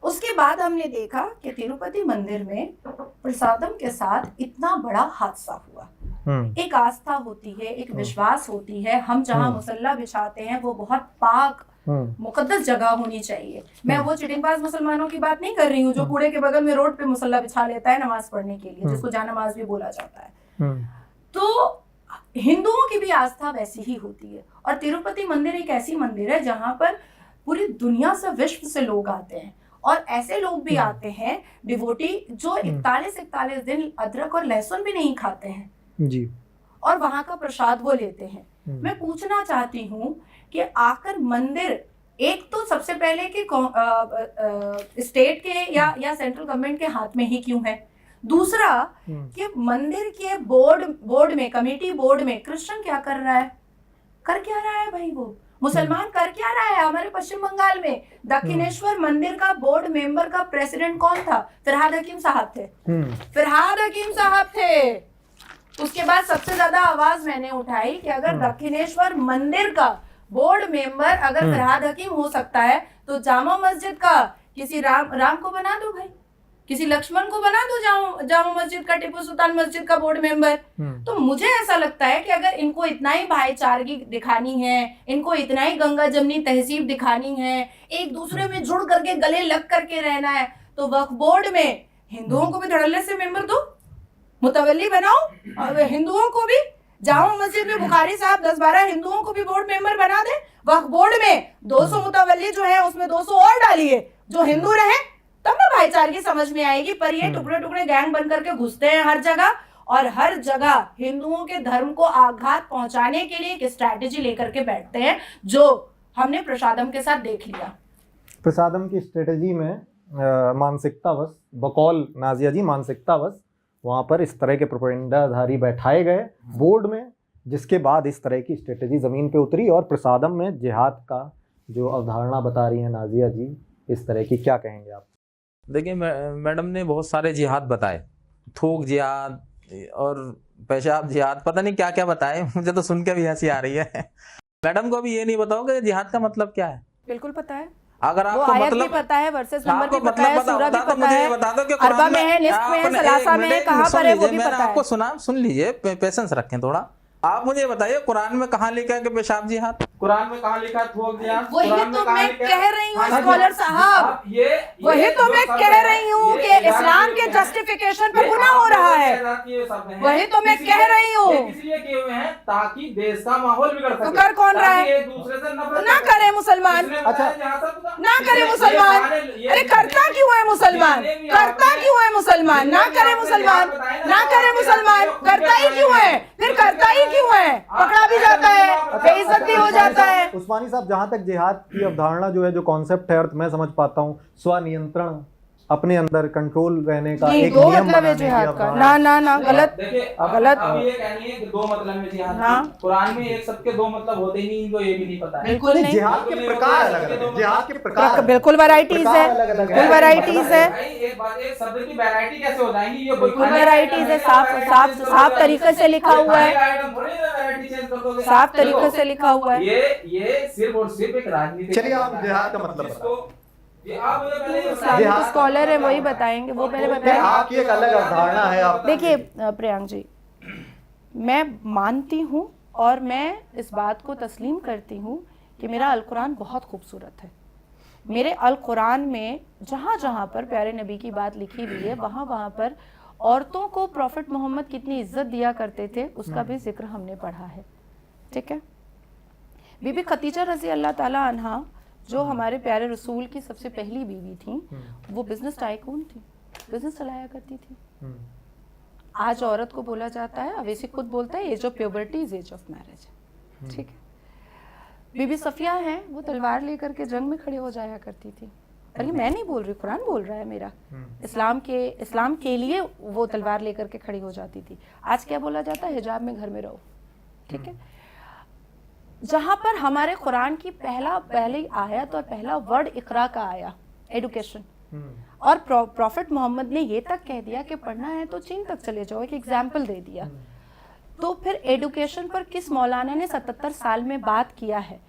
उसके बाद हमने देखा कि तिरुपति मंदिर में प्रसादम के साथ इतना बड़ा हादसा हुआ। एक आस्था होती है, एक विश्वास होती है, हम जहाँ मुसल्ला बिछाते हैं वो बहुत पाक मुकद्दस जगह होनी चाहिए। मैं वो चिटिंगबाज मुसलमानों की बात नहीं कर रही हूँ जो कूड़े के बगल में रोड पे मुसल्ला बिछा लेता है नमाज पढ़ने के लिए, जिसको जानमाज भी बोला जाता है। तो हिंदुओं की भी आस्था वैसी ही होती है, और तिरुपति मंदिर एक ऐसी मंदिर है जहाँ पर पूरी दुनिया से, विश्व से लोग आते हैं, और ऐसे लोग भी आते हैं डिवोटी जो 41 दिन अदरक और लहसुन भी नहीं खाते हैं जी, और वहां का प्रसाद वो लेते हैं। मैं पूछना चाहती हूँ कि आकर मंदिर एक तो सबसे पहले कि स्टेट के या सेंट्रल गवर्नमेंट के हाथ में ही क्यों है, दूसरा कि मंदिर के बोर्ड में, कमेटी बोर्ड में कृष्ण क्या कर रहा है, कर क्या रहा है भाई, वो मुसलमान कर क्या रहा है। हमारे पश्चिम बंगाल में दक्षिणेश्वर मंदिर का बोर्ड मेंबर का प्रेसिडेंट कौन था, फरहाद हकीम साहब थे, फरहाद हकीम साहब थे। उसके बाद सबसे ज्यादा आवाज मैंने उठाई कि अगर दक्षिणेश्वर मंदिर का बोर्ड मेंबर अगर फरहाद हकीम हो सकता है तो जामा मस्जिद का किसी राम को बना दो भाई, किसी लक्ष्मण को बना दो जामा मस्जिद का, टीपू सुल्तान मस्जिद का बोर्ड मेंबर। तो मुझे ऐसा लगता है कि अगर इनको इतना ही भाईचारगी दिखानी है, इनको इतना ही गंगा जमनी तहजीब दिखानी है, एक दूसरे में जुड़ करके गले लग करके रहना है, तो वक्फ बोर्ड में हिंदुओं को भी धड़ल्ले से मेंबर दो, मुतवल्ली बनाओ, और हिंदुओं को भी जामा मस्जिद में बुखारी साहब 10-12 हिंदुओं को भी बोर्ड मेंबर बना दे। वक्फ बोर्ड में 200 मुतवल्ली जो है उसमें 200 और डालिए जो हिंदू रहे, तब ना भाईचारगी समझ में आएगी। पर ये टुकड़े टुकड़े गैंग बन करके घुसते हैं हर जगह, और हर जगह हिंदुओं के धर्म को आघात पहुंचाने के लिए एक स्ट्रैटेजी लेकर के बैठते हैं, जो हमने प्रसादम के साथ देख लिया। प्रसादम की स्ट्रेटेजी में मानसिकतावश, बकौल नाजिया जी मानसिकतावश वहाँ पर इस तरह के प्रोपेगेंडाधारी बैठाए गए बोर्ड में, जिसके बाद इस तरह की स्ट्रेटेजी ज़मीन पे उतरी। और प्रसादम में जिहाद का जो अवधारणा बता रही हैं नाजिया जी, इस तरह की क्या कहेंगे आप? देखिए मैडम ने बहुत सारे जिहाद बताए, थूक जिहाद और पेशाब जिहाद, पता नहीं क्या क्या बताए, मुझे तो सुन के भी हंसी आ रही है। मैडम को भी ये नहीं बताओगे जिहाद का मतलब क्या है? बिल्कुल पता है, अगर आपको मतलब पता है, वर्सेस नंबर भी पता है, मतलब सूरा भी तो पता मुझे है, ये बता दो कि अरबा में है, निस्फ में है, सलासा में है, कहाँ पर है वो भी पता है। आपको सुन लीजिए, पेशेंस रखें थोड़ा। आप मुझे बताइए कुरान में कहाँ लिखा है कि पेशाब जिहाद? कुरान में कहाँ लिखा है थूक जिहाद? वही तो मैं कह रही हूँ स्कॉलर साहब, वही तो मैं कह रही हूँ कि इस्लाम के जस्टिफिकेशन पर गुनाह हो रहा है, वही तो मैं कह रही हूँ। इसलिए किए हुए हैं ताकि देश का माहौल बिगड़ सके। तो कर कौन रहा है? एक दूसरे से नफरत ना करे मुसलमान, अच्छा ना करे मुसलमान, अरे करता क्यों है मुसलमान, करता क्यों है मुसलमान, ना करे मुसलमान, ना करे मुसलमान, करता ही क्यों है, फिर करता ही क्यों है, पकड़ा भी जाता है, बेइज्जत भी हो जाता है। उस्मानी साहब, जहां तक जिहाद की अवधारणा जो है, जो कॉन्सेप्ट है, अर्थ मैं समझ पाता हूँ, स्वनियंत्रण, अपने अंदर कंट्रोल रहने का एक दो नियम मतलब है जिहाद का। ना ना ना, गलत गलत। अब ये कहनी है कि दो मतलब में जिहाद, कुरान में एक सबके दो मतलब होते ही नहीं, इनको ये भी नहीं पता है। बिल्कुल नहीं, जिहाद के प्रकार अलग अलग, जिहाद के प्रकार बिल्कुल वैरायटीज है, बिल्कुल वैरायटीज है, एक बात, एक शब्द की वैरायटी कैसे हो जाएंगी? ये बिल्कुल वैरायटीज है, साफ तरीके से लिखा हुआ है, साफ तरीके से लिखा हुआ है। ये सिर्फ और सिर्फ एक राजनीति। चलिए आप जिहाद का मतलब बताओ। स्कॉलर है, वही बताएंगे, वो पहले बताएंगे। आपकी एक अलग अवधारणा है। आप देखिए प्रियांक जी, मैं मानती हूँ और मैं इस बात को तस्लीम करती हूँ कि मेरा अल कुरान बहुत खूबसूरत है। मेरे अल कुरान में जहाँ जहाँ पर प्यारे नबी की बात लिखी हुई है, वहाँ वहाँ पर औरतों को प्रॉफिट मोहम्मद कितनी इज्जत दिया करते थे उसका भी जिक्र हमने पढ़ा है। ठीक है, बीबी खदीजा रजी अल्लाह ताला अन्हा जो हमारे प्यारे रसूल की सबसे पहली बीवी थी, वो बिजनेस टाइकून थी, बिजनेस चलाया करती थी। आज औरत को बोला जाता है, अवैसी खुद बोलता है, age of puberty is age of marriage. ठीक है, बीबी सफिया है, वो तलवार लेकर के जंग में खड़े हो जाया करती थी। और ये मैं नहीं बोल रही, कुरान बोल रहा है मेरा। इस्लाम के लिए वो तलवार लेकर के खड़ी हो जाती थी। आज क्या बोला जाता है, हिजाब में घर में रहो। ठीक है, जहां पर हमारे कुरान की पहली आयत और पहला वर्ड इकरा का आया, एडुकेशन, और प्रॉफिट मोहम्मद ने ये तक कह दिया कि पढ़ना है तो चीन तक चले जाओ, एक एग्जाम्पल दे दिया। तो फिर एडुकेशन पर किस मौलाना ने 77 साल में बात किया है?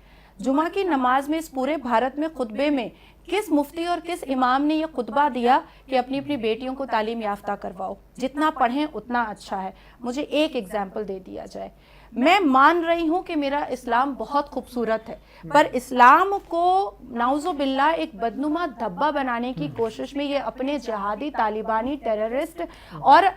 जुमा की नमाज में इस पूरे भारत में खुतबे में किस मुफ्ती और किस इमाम ने ये खुतबा दिया कि अपनी अपनी बेटियों को तालीम याफ्ता करवाओ, जितना पढ़ें उतना अच्छा है? मुझे एक एग्जाम्पल दे दिया जाए। मैं मान रही हूँ कि मेरा इस्लाम बहुत खूबसूरत है, पर इस्लाम को नाउज़ु बिल्लाह एक बदनुमा धब्बा बनाने की कोशिश में ये अपने जिहादी, तालिबानी, टेररिस्ट और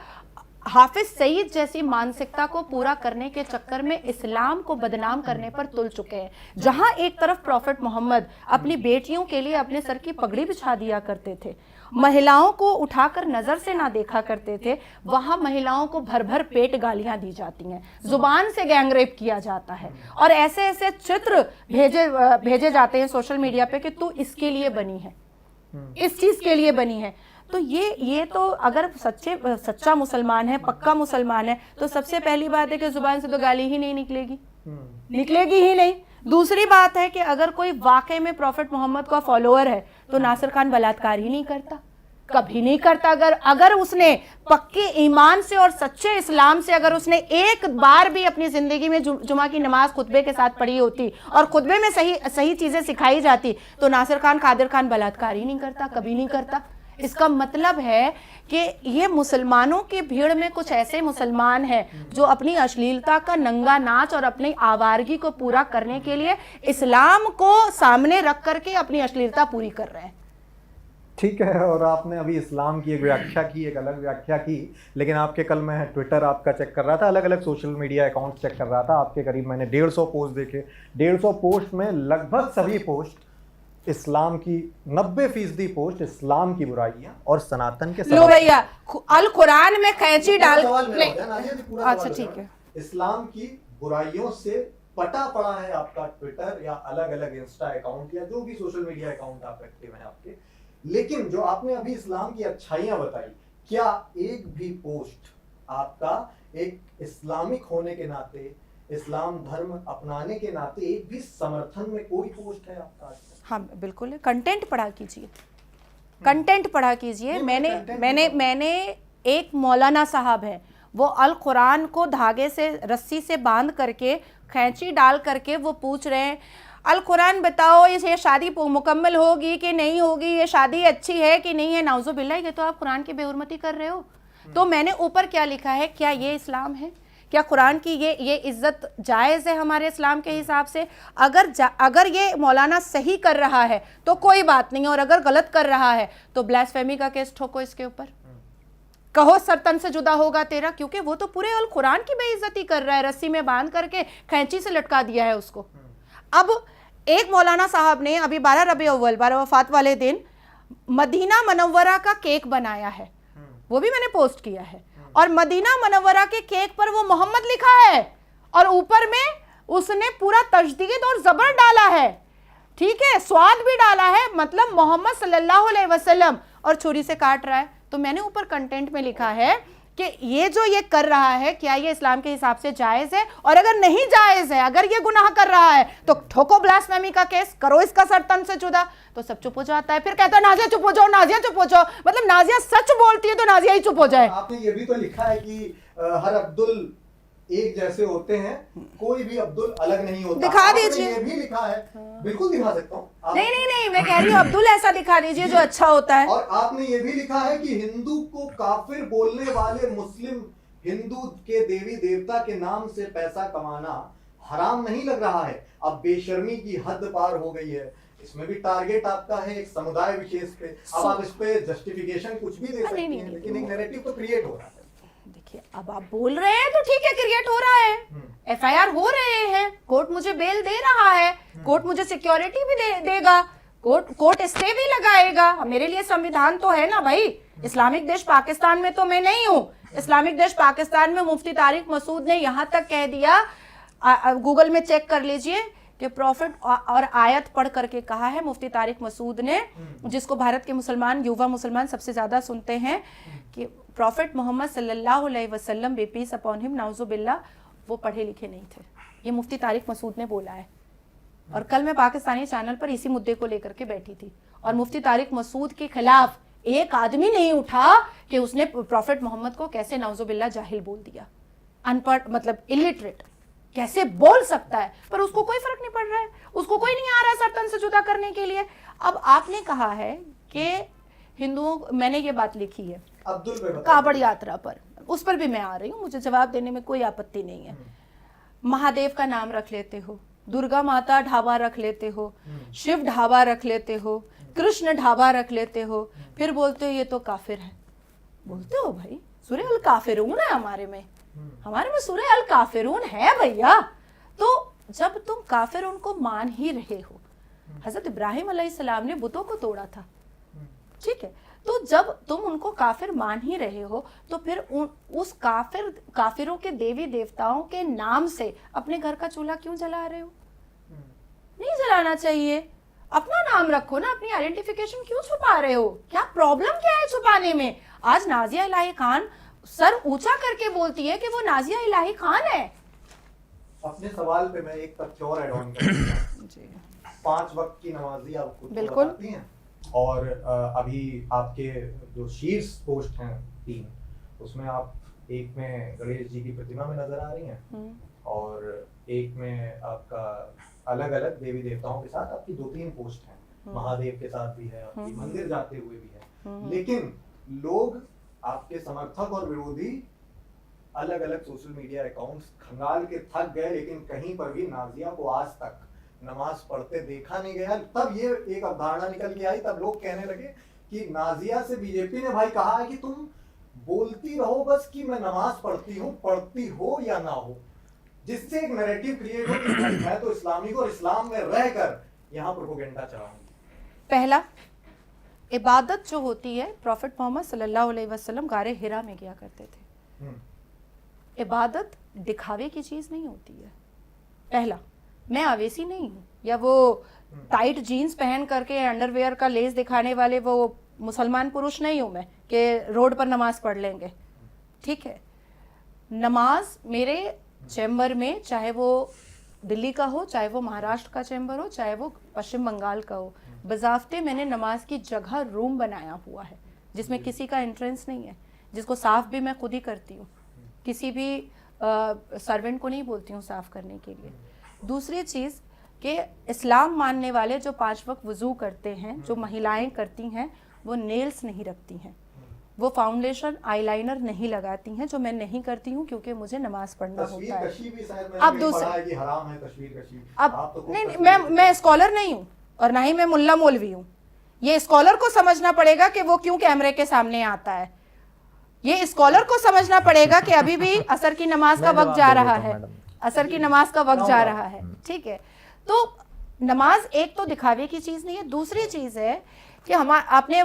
हाफिज सईद जैसी मानसिकता को पूरा करने के चक्कर में इस्लाम को बदनाम करने पर तुल चुके हैं। जहां एक तरफ प्रॉफिट मोहम्मद अपनी बेटियों के लिए अपने सर की पगड़ी बिछा दिया करते थे महिलाओं को उठाकर नजर से ना देखा करते थे, वहां महिलाओं को भर भर पेट गालियां दी जाती हैं, जुबान से गैंगरेप किया जाता है, और ऐसे ऐसे चित्र भेजे जाते हैं सोशल मीडिया पे कि तू इसके लिए बनी है, इस चीज के लिए बनी है। तो ये तो अगर सच्चा मुसलमान है, पक्का मुसलमान है, तो सबसे पहली बात है कि जुबान से तो गाली ही नहीं निकलेगी, निकलेगी ही नहीं। दूसरी बात है कि अगर कोई वाकई में प्रॉफिट मोहम्मद का फॉलोअर है तो नासिर खान बलात्कार ही नहीं करता, कभी नहीं करता। अगर उसने पक्के ईमान से और सच्चे इस्लाम से अगर उसने एक बार भी अपनी जिंदगी में जुमा की नमाज खुतबे के साथ पढ़ी होती और खुतबे में सही चीजें सिखाई जाती तो नासिर खान कादिर खान बलात्कार ही नहीं करता, कभी नहीं करता। इसका मतलब है कि ये मुसलमानों की भीड़ में कुछ ऐसे मुसलमान हैं जो अपनी अश्लीलता का नंगा नाच और अपनी आवारगी को पूरा करने के लिए इस्लाम को सामने रख करके अपनी अश्लीलता पूरी कर रहे हैं। ठीक है, और आपने अभी इस्लाम की एक व्याख्या की, एक अलग व्याख्या की, लेकिन आपके कल मैं ट्विटर आपका चेक कर रहा था, अलग अलग सोशल मीडिया अकाउंट चेक कर रहा था, आपके करीब मैंने 150 पोस्ट देखे। 150 पोस्ट में लगभग सभी पोस्ट इस्लाम की, 90% पोस्ट इस्लाम की बुराइयां और सनातन के लो भैया, अल कुरान में कैंची डाल, अच्छा ठीक है, इस्लाम की बुराइयों से पटा पड़ा है आपका ट्विटर या अलग अलग इंस्टा अकाउंट या जो भी सोशल मीडिया अकाउंट आप एक्टिव हैं आपके। लेकिन जो आपने अभी इस्लाम की अच्छाइयां बताई, क्या एक भी पोस्ट आपका एक इस्लामिक होने के नाते, इस्लाम धर्म अपनाने के नाते एक भी समर्थन में कोई पोस्ट है आपका? हाँ बिल्कुल है। कंटेंट पढ़ा कीजिए, कंटेंट पढ़ा कीजिए। मैंने एक मौलाना साहब है, वो अल कुरान को धागे से, रस्सी से बांध करके, खैंची डाल करके वो पूछ रहे हैं अल कुरान बताओ ये शादी मुकम्मल होगी कि नहीं होगी, ये शादी अच्छी है कि नहीं है। नाउजुबिल्लाह, ये तो आप कुरान की बेहुरमती कर रहे हो। तो मैंने ऊपर क्या लिखा है, क्या ये इस्लाम है? क्या कुरान की ये इज्जत जायज़ है हमारे इस्लाम के हिसाब से? अगर ये मौलाना सही कर रहा है तो कोई बात नहीं, और अगर गलत कर रहा है तो ब्लास्फेमी का केस ठोको इसके ऊपर, कहो सरतन से जुदा होगा तेरा, क्योंकि वो तो पूरे अल कुरान की बेइज्जती कर रहा है, रस्सी में बांध करके खैंची से लटका दिया है उसको। अब एक मौलाना साहब ने अभी 12 रबी अव्वल, 12 वफात वाले दिन, मदीना मनव्वरा का केक बनाया है, वो भी मैंने पोस्ट किया है, और मदीना मनव्वरा के केक पर वो मोहम्मद लिखा है और ऊपर में उसने पूरा तजदीद और जबर डाला है, ठीक है, स्वाद भी डाला है, मतलब मोहम्मद सल्लल्लाहु अलैहि वसल्लम, और छुरी से काट रहा है। तो मैंने ऊपर कंटेंट में लिखा है कि ये जो ये कर रहा है, क्या ये इस्लाम के हिसाब से जायज़ है? और अगर नहीं जायज़ है, अगर ये गुनाह कर रहा है तो ठोको ब्लास्फेमी का केस, करो इसका सर तन से जुदा। तो सब चुप हो जाता है, फिर कहता है नाजिया चुप हो जाओ, नाजिया चुप हो जाओ। मतलब नाजिया सच बोलती है तो नाजिया ही चुप हो जाए। आपने ये भी तो लिखा है कि हर अब्दुल एक जैसे होते हैं, कोई भी अब्दुल अलग नहीं होता। दिखा दीजिए। ये भी लिखा है, बिल्कुल दिखा सकता हूँ। नहीं, मैं कह रही हूँ अब्दुल ऐसा दिखा दीजिए जो अच्छा होता है। और आपने ये भी लिखा है कि हिंदू को काफिर बोलने वाले मुस्लिम हिंदू के देवी देवता के नाम से पैसा कमाना हराम नहीं लग रहा है, अब बेशर्मी की हद पार हो गई है। इसमें भी टारगेट आपका है एक समुदाय विशेष पे। अब आप इस पे जस्टिफिकेशन कुछ भी दे सकते हैं, लेकिन एक नैरेटिव तो क्रिएट हो रहा है। देखिए, अब आप बोल रहे हैं तो ठीक है, क्रिएट हो रहा है, एफआईआर हो रहे हैं, कोर्ट मुझे बेल दे रहा है, कोर्ट मुझे सिक्योरिटी भी देगा, कोर्ट स्टे भी लगाएगा। मेरे लिए संविधान तो है ना भाई। इस्लामिक देश पाकिस्तान में तो मैं नहीं हूँ। इस्लामिक देश पाकिस्तान में मुफ्ती तारिक मसूद ने यहाँ तक कह दिया, गूगल में चेक कर लीजिए, कि प्रॉफिट और आयत पढ़ करके कहा है मुफ्ती तारिक मसूद ने, जिसको भारत के मुसलमान, युवा मुसलमान सबसे ज्यादा सुनते हैं, कि प्रॉफिट मोहम्मद सल्लल्लाहु अलैहि वसल्लम, बी पीस अपॉन हिम, नाउजुबिल्लाह, वो पढ़े लिखे नहीं थे। ये मुफ्ती तारिक मसूद ने बोला है। और कल मैं पाकिस्तानी चैनल पर इसी मुद्दे को लेकर के बैठी थी, और मुफ्ती तारिक मसूद के खिलाफ एक आदमी नहीं उठा कि उसने प्रॉफिट मोहम्मद को कैसे नाउजुबिल्लाह जाहिल बोल दिया, अनपढ़, मतलब इलिटरेट कैसे बोल सकता है। पर उसको कोई फर्क नहीं पड़ रहा है, उसको कोई नहीं आ रहा सरतन से जुदा करने के लिए। अब आपने कहा है कि हिंदुओं, मैंने ये बात लिखी है कावड़ यात्रा पर, उस पर भी मैं आ रही हूँ, मुझे जवाब देने में कोई आपत्ति नहीं है। महादेव का नाम रख लेते हो, दुर्गा माता ढाबा रख लेते हो, शिव ढाबा रख लेते हो, कृष्ण ढाबा रख लेते हो, फिर बोलते हो ये तो काफिर है। बोलते हो भाई, सूरह अल काफिरून है हमारे में सूरह अल काफिरून है भैया। तो जब तुम काफिरून को मान ही रहे हो, हजरत इब्राहिम अलैहिस्सलाम ने बुतों को तोड़ा था, ठीक है, तो जब तुम उनको काफिर मान ही रहे हो तो फिर उस काफिरों के देवी देवताओं के नाम से अपने घर का चूल्हा क्यों जला रहे हो? नहीं जलाना चाहिए। अपना नाम रखो ना, अपनी आइडेंटिफिकेशन क्यों छुपा रहे हो? क्या प्रॉब्लम क्या है छुपाने में? आज नाजिया इलाही खान सर ऊंचा करके बोलती है कि वो नाजिया इलाही खान है। अपने सवाल पे मैं एक तथ्य और ऐड ऑन करूंगा। 5 वक्त की नमाजी आपको बिल्कुल बताती हैं, और अभी आपके जो शीर्ष पोस्ट हैं 3, उसमें आप एक में गणेश जी की प्रतिमा में नजर आ रही हैं और एक में आपका अलग अलग देवी देवताओं के साथ आपकी 2-3 पोस्ट हैं, महादेव के साथ भी है, आपकी मंदिर जाते हुए भी है। लेकिन लोग, आपके समर्थक और विरोधी, अलग अलग सोशल मीडिया अकाउंट्स खंगाल के थक गए, लेकिन कहीं पर भी नाजिया को आज तक नमाज पढ़ते देखा नहीं गया। तब ये एक अवधारणा निकल के आई, तब लोग कहने लगे कि नाजिया से बीजेपी ने भाई कहा है कि तुम बोलती रहो बस कि मैं नमाज पढ़ती हूँ, पढ़ती हो या ना हो, जिससे एक नैरेटिव क्रिएट हो कि मैं तो इस्लामी हूँ और इस्लाम में रहकर यहाँ प्रोपेगेंडा चलाऊंगी। पहला, इबादत जो होती है, प्रॉफिट मोहम्मद सल्लल्लाहु अलैहि वसल्लम गारे हिरा में किया करते थे। इबादत दिखावे की चीज नहीं होती है। पहला, मैं आवेसी नहीं हूँ, या वो टाइट जीन्स पहन करके अंडरवेयर का लेस दिखाने वाले वो मुसलमान पुरुष नहीं हूँ मैं कि रोड पर नमाज पढ़ लेंगे। ठीक है, नमाज मेरे चैम्बर में, चाहे वो दिल्ली का हो, चाहे वो महाराष्ट्र का चैम्बर हो, चाहे वो पश्चिम बंगाल का हो, बजाफ्ते मैंने नमाज की जगह रूम बनाया हुआ है जिसमें किसी का एंट्रेंस नहीं है, जिसको साफ भी मैं खुद ही करती हूँ, किसी भी सर्वेंट को नहीं बोलती हूँ साफ करने के लिए। दूसरी चीज़ कि इस्लाम मानने वाले जो 5 वक्त वज़ू करते हैं, जो महिलाएं करती हैं, वो नेल्स नहीं रखती हैं, वो फाउंडेशन आईलाइनर नहीं लगाती हैं, जो मैं नहीं करती हूँ क्योंकि मुझे नमाज पढ़ना होता है। अब दूसरा, अब नहीं, मैं स्कॉलर नहीं हूँ और ना ही मैं मुल्ला मौलवी हूँ। ये स्कॉलर को समझना पड़ेगा कि वो क्यों कैमरे के सामने आता है। ये स्कॉलर को समझना पड़ेगा कि अभी भी असर की नमाज का वक्त जा रहा है, असर की नमाज का वक्त जा रहा है। ठीक है, तो नमाज एक तो दिखावे की चीज नहीं है। दूसरी चीज है कि आपने